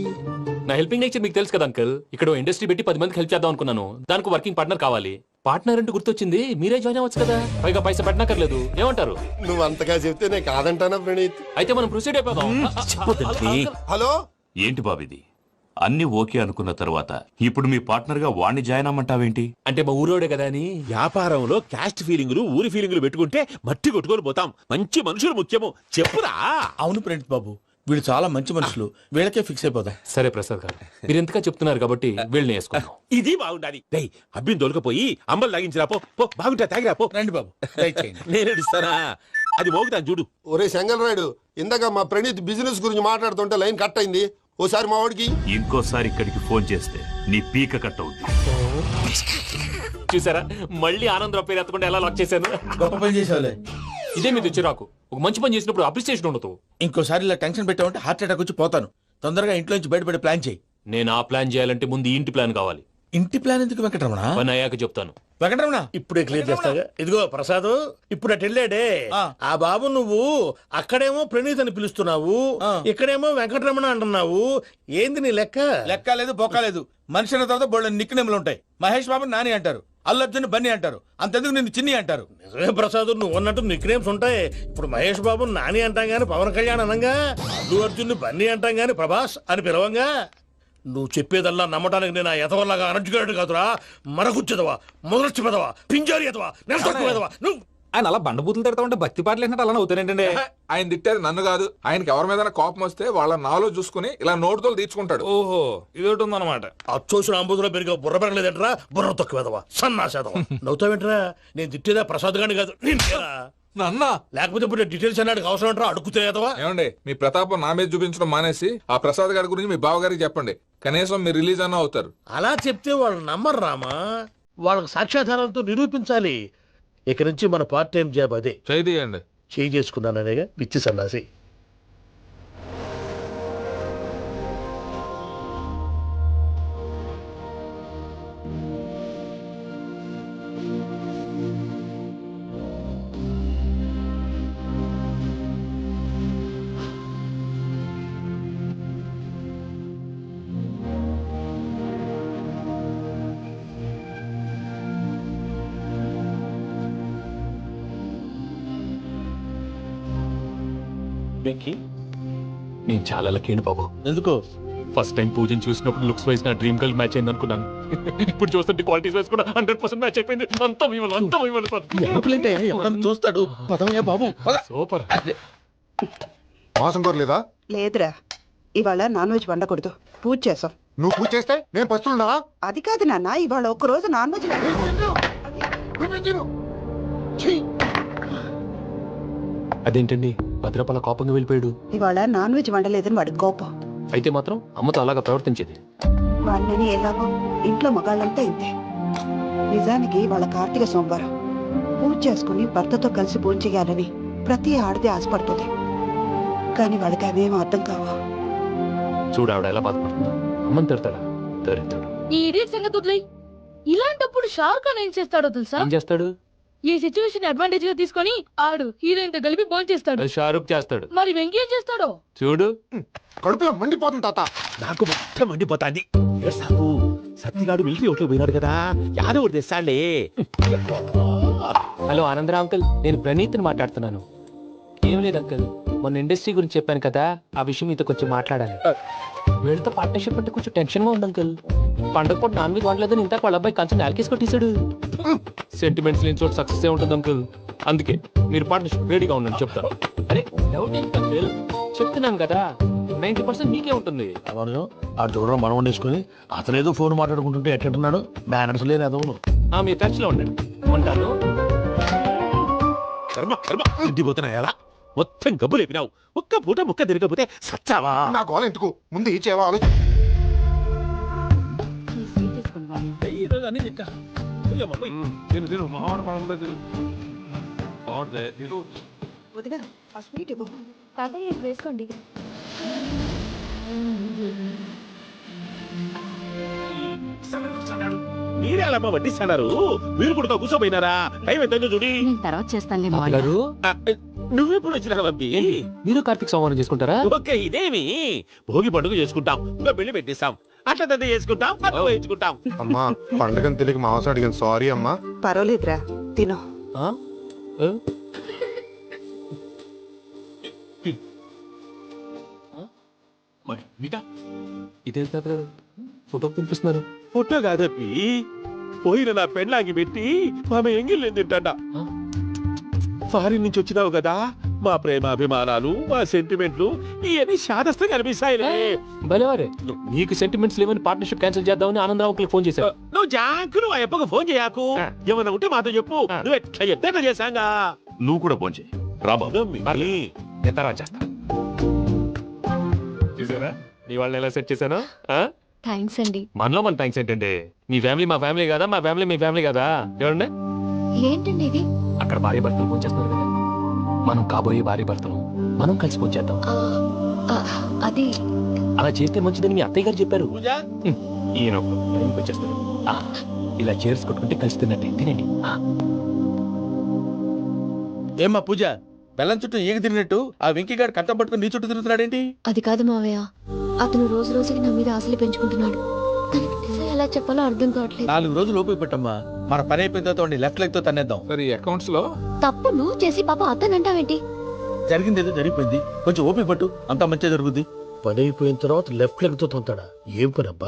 నా హెల్పింగ్ నేచర్ మీకు తెలుసు కదా అంకుల్. ఇక్కడ ఇండస్ట్రీ పెట్టి 10 మందికి హెల్ప్ చేద్దాం అనుకున్నాను. దానికి వర్కింగ్ పార్ట్నర్ కావాలి. పార్ట్నర్ అంటే గుర్తొచ్చింది, మీరే జాయిన్ అవ్వచ్చు కదా, పైగా పైసా పెట్టనక్కర్లేదు. ఏమంటారు? నువ్వు అంతగా చెప్తే నేను కాదంటానా ప్రణీత్? అయితే మనం ప్రొసీడ్ అయిపోదాం. హలో, ఏంటి బాబిది? అన్ని ఓకే అనుకున్న తర్వాత ఇప్పుడు మీ పార్ట్నర్ గా వాణ్ణి జాయిన్ అమ్మంటావేంటి? అంటే మా ఊరోడే కదా అని. వ్యాపారంలో క్యాస్ట్ ఫీలింగులు, ఊరి ఫీలింగులు పెట్టుకుంటే మట్టి కొట్టుకొని పోతాం. మంచి మనుషులు ముఖ్యము. చెప్పురా. అవును ప్రణీత్ బాబు, వీళ్ళు చాలా మంచి మనుషులు, వీళ్ళకే ఫిక్స్ అయిపోదాం. సరే ప్రసాద్ గారు, మీరు ఎంతగా చెప్తున్నారు కాబట్టి వీళ్ళని వేసుకున్నాం. ఇది బాగుండాలి. డై అబ్బిని దొలకపోయి అంబలు తాగించిరా పో. బాగుంటా తాగిరా పో. రండి బాబు, దయచేయండి. నేను ఇస్తానా? అది మోగుతాను చూడు. ఒరే చెంగల్ రాయుడు, ఇందాక మా ప్రణీత్ బిజినెస్ గురించి మాట్లాడుతుంటే లైన్ కట్ అయింది. ఓసారి మా వాడికి ఇంకోసారి ఇక్కడికి ఫోన్ చేస్తే నీ పీక కట్ అవుతుంది. చూసారా, మళ్ళీ ఆనందరావు పేరు ఎత్తకుండా ఎలా లాక్ చేశాను. గొప్ప పని చేసేవాళ్ళే. ఇదే మీద చిరాకు. ఒక మంచి పని చేసినప్పుడు అప్రిసియేషన్ ఉండదు. ఇంకోసారి ఇలా టెన్షన్ పెట్టామంటే హార్ట్ అటాక్ వచ్చి పోతాను. తొందరగా ఇంట్లో నుంచి బయటపడే ప్లాన్ చేయి. నేను ఆ ప్లాన్ చేయాలంటే ముందు ఇంటి ప్లాన్ కావాలి. ఇంటి ప్లాన్ ఎందుకు వెంకటరమణ? పని అయ్యాక చెప్తాను. వెంకటరమణ ఇప్పుడే క్లియర్ చేస్తాగా. ఇదిగో ప్రసాద్, ఇప్పుడు అటు వెళ్ళాడే ఆ బాబు, నువ్వు అక్కడేమో ప్రణీత్ అని పిలుస్తున్నావు, ఇక్కడేమో వెంకటరమణ అంటున్నావు. ఏంది నీ లెక్క? లెక్క లేదు, బొక్క లేదు. మనిషి అన్న తర్వాత బోళ్ళ నిక్నెములు ఉంటాయి. మహేష్ బాబు నాని అంటారు, అల్లు అర్జున్ బన్నీ అంటారు, అంతెందుకు నిన్ను చిన్ని అంటారు. నిజమే ప్రసాద్, నువ్వు అన్నట్టు నిక్నేమ్స్ ఉంటాయి. ఇప్పుడు మహేష్ బాబు నాని అంటాం గాని పవన్ కళ్యాణ్ అనంగా, అల్లు అర్జున్ బన్నీ అంటాం గాని ప్రభాస్ అని పిలవంగా. నువ్వు చెప్పేదల్లా నమ్మటానికి నేను ఎతవల్లాగా అనర్జుకేటెడ్ కాదురా. మరగుచ్చదవా, మొదలచ్చి పెదవా, పింజారి ఎదవా, నెలసొక్కుదవా నువ్వు. ఆయన అలా బండబూతులు తిడతా ఉంటే భక్తి పాటలు ఏంటంటే అలా అవుతానంటే. ఆయన తిట్టేది నన్ను కాదు, ఆయనకి ఎవరి మీద కోపం వస్తే వాళ్ళ నాలో చూసుకుని ఇలా నోటుతో తీర్చుకుంటాడు. ఓహో, ఇది ఒకటి ఉందన్నమాట. అచ్చోసిన అంబుధులో పెరిగే బుర్ర పెరగలేదంటరా, బుర్ర తొక్కువేదవా, సన్నాసేదవా. నవ్వుతావేంట్రా? నేను తిట్టేదా ప్రసాద్ గాని కాదు, నన్నా. లేకపోతే ఇప్పుడు డీటెయిల్స్ అన్నాడు అవసరం అంటారా? అడుగుతాయేదవా. ఏమండి, మీ ప్రతాపం నా మీద చూపించడం మానేసి ఆ ప్రసాద్ గారి గురించి మీ బావగారికి చెప్పండి. కనీసం మీరు రిలీజ్ అన్న అవుతారు. అలా చెప్తే వాళ్ళు నమ్మరు రామా. వాళ్ళకి సాక్ష్యాధారాలతో నిరూపించాలి. ఇక నుంచి మన పార్ట్ టైం జాబ్ అదే. చేయండి. చేయి చేసుకున్నాననేగా పిచ్చి సన్నాసి. వెంకీ నేను చాలా లక్కీ బాబు. ఎందుకు? ఫస్ట్ టైం పూజను చూసినప్పుడు లుక్స్ వైజ్ నా డ్రీమ్ గర్ల్ మ్యాచ్ అయింది అనుకున్నాను. ఇప్పుడు చూస్తుంటే క్వాలిటీస్ వైజ్ కూడా 100% మ్యాచ్ అయిపోయింది. అంతా మిమ్మల్ని ఎవరన్నా చూస్తాడు. పదమయ్యా బాబు. సూపర్. మాసం కోరలేదా? లేదురా, ఇవాళ నాన్ వెజ్ వండకూడదు, పూజ చేసాం. నువ్వు పూజ చేస్తే నేను పస్తున్నా? అది కాదు నాన్న, ఇవాళ ఒక్క రోజు నాన్ వెజ్ అదేంటండి భద్రపల కోపంగా వెళ్ళిపోయాడు? ఇవాళ నాన్ వెజ్ వండలేదని వాడి కోపం. అయితే మాత్రం అమ్మతో అలాగా ప్రవర్తించేది. వాడిని ఎలాగో ఇంట్లో మగాళ్ళంతా ఇంతే. నిజానికి వాళ్ళ కార్తీక సోమవారం పూజ చేసుకుని భర్తతో కలిసి పూజ చేయాలని ప్రతి ఆడది ఆశపడుతుంది. కానీ వాళ్ళకి అవేం అర్థం కావా. చూడు ఆవిడ ఎలా బాధపడుతుందో. అమ్మని తిడతాడా? దరిద్రుడు. ఈ ఇడియట్ సంగతి వదిలేయ్. ఇలాంటప్పుడు షారుఖ్ ఖాన్ ఏం చేస్తాడో తెలుసా? ఏం చేస్తాడు? ఈ సిచ్యువేషన్ అడ్వాంటేజ్ గా తీసుకొని ఆడు హీరోయిన్ తో కలిపి బాన్ చేస్తాడు. అది షారుఖ్ చేస్తాడు. మరి వెంకీ ఏం చేస్తాడో చూడు. కడుపులో మండిపోతుంది తాత. నాకు మొత్తం మండిపోతాంది. సాగు సత్తిగాడు మిలిటరీ ఓట్లు పోయినాడు కదా, యాదో ఒకటి తెస్తాడులే. హలో ఆనందరావు అంకుల్, నేను ప్రణీత్ని మాట్లాడుతున్నాను. ఏం లేదు అంకుల్, మొన్న ఇండస్ట్రీ గురించి చెప్పాను కదా, ఆ విషయం మీతో కొంచెం మాట్లాడాలి. వీళ్ళతో పార్ట్నర్షిప్ అంటే కొంచెం టెన్షన్ గా ఉంది అంకుల్. పండగ పూట నాన్ వెజ్ వండలేదని ఇంత వాళ్ళ అబ్బాయి కంచెం నాలుకేసి కొట్టేశాడు. సెంటిమెంట్స్ లేని చోట సక్సెస్ ఏ ఉంటుంది అంకుల్. అందుకే మీరు పార్ట్నర్షిప్ రెడీగా ఉండండి చెప్తాను. అరే డౌట్ ఏంటి అంకుల్, చెప్తున్నాను కదా 90% మీకే ఉంటుంది. ఆ చూడడం మనం వండేసుకుని అతనేదో ఫోన్ మాట్లాడుకుంటుంటే ఎట్లున్నాడు బ్యానర్స్ లేదు అదవును. మీరు టచ్ లో ఉండండి. ఉంటాను. కర్మ కర్మ ఇంటిపోతున్నా ఎలా మొత్తం గబ్బు లేపినావు. ఒక్క పూట ముక్క తిరగకపోతే సచ్చావా? నా గోల ఎందుకు, ముందు ఈ చేవా వేసుకోండి. మీరే అలా వడ్డిస్తున్నారు. మీరు కూడా కూర్చోపోయినారా? టైం ఎంతైందో చూడి. తర్వాత చేస్తానులే గారు నువ్వెప్పుడు వచ్చినా బంబి? మీరు కార్తీక సంహారం చేసుకుంటారా? ఓకే, ఇదేమి భోగి పండుగ చేసుకుంటాం, ఇంకా పెళ్లి పెట్టిస్తాం, అట్లా దంత చేసుకుంటాం, అట్లా వేయించుకుంటాం. అమ్మా పండగని తెలియక మాంసం అడిగాను, సారీ అమ్మా. పర్వాలేదురా, తినో. ఇదే ఫోటో పంపిస్తున్నారు. ఫోటో కాదప్పి, పోయిన నా పెళ్ళాంగి పెట్టి ఆమె ఎంగిల్ తింటా. ఫారిన్ నుంచి వచ్చినావు కదా, మా ప్రేమ అభిమానాలు, మా సెంటిమెంట్లు ఇవన్నీ శాదస్తంగా అనిపిస్తాయిలే. భలేవారే, నీకు సెంటిమెంట్స్ లేవని పార్ట్నర్షిప్ క్యాన్సిల్ చేద్దామని ఆనందరావుకి ఫోన్ చేశావు. నువ్వు జాంకులు ఆ అప్పకు ఫోన్ చేయకు. ఏమన్నా ఉంటే మాతో చెప్పు. నువ్వు ఎట్లా చెప్తే చేశాంగా. నువ్వు కూడా ఫోన్ చేయి. రాబాబు ఎంత చేస్తా. చూసారా నీ వాళ్ళని ఎలా సెట్ చేశాను? థ్యాంక్స్ అండి. మనలో మన థ్యాంక్స్ ఏంటంటే, మీ ఫ్యామిలీ మా ఫ్యామిలీ కదా, మా ఫ్యామిలీ మీ ఫ్యామిలీ కదా. చూడండి ఏంటండి ఇది? అక్కడ భార్య భర్తలు ఫోన్ చేస్తున్నారు కదా, మనం కాబోయే భార్య భర్తలు మనం కలిసి ఫోన్ చేద్దాం. అది అలా చేస్తే మంచిదని మీ అత్తయ్య గారు చెప్పారు. ఈయన వచ్చేస్తారు. ఇలా చేర్స్ కొట్టుకుంటే కలిసి తిన్నట్టే. తినండి. ఏమ్మా పూజ, బెల్లం చుట్టూ ఏం తిరిగినట్టు ఆ వెంకీగాడు కంటం పట్టుకుని నీ చుట్టూ తిరుగుతున్నాడేంటి? అది కాదు మావయ్య, అతను రోజు రోజుకి నా మీద ఆశలు పెంచుకుంటున్నాడు. ఎలా చెప్పాలో అర్థం కావట్లేదు. 4 రోజులు ఓపిక పెట్టమ్మా, మన పని అయిపోయిన తర్వాత లెఫ్ట్ లెగ్ తో తన్నేద్దాం. అకౌంట్స్ లో తప్పు నువ్వు చేసి పాప అతను అంటావేంటి? జరిగింది ఏదో జరిగిపోయింది, కొంచెం ఓపిక పట్టు, అంతా మంచిగా జరుగుద్ది. పని అయిపోయిన తర్వాత లెఫ్ట్ లెగ్ తో తొంతాడా? ఏం పని అబ్బా.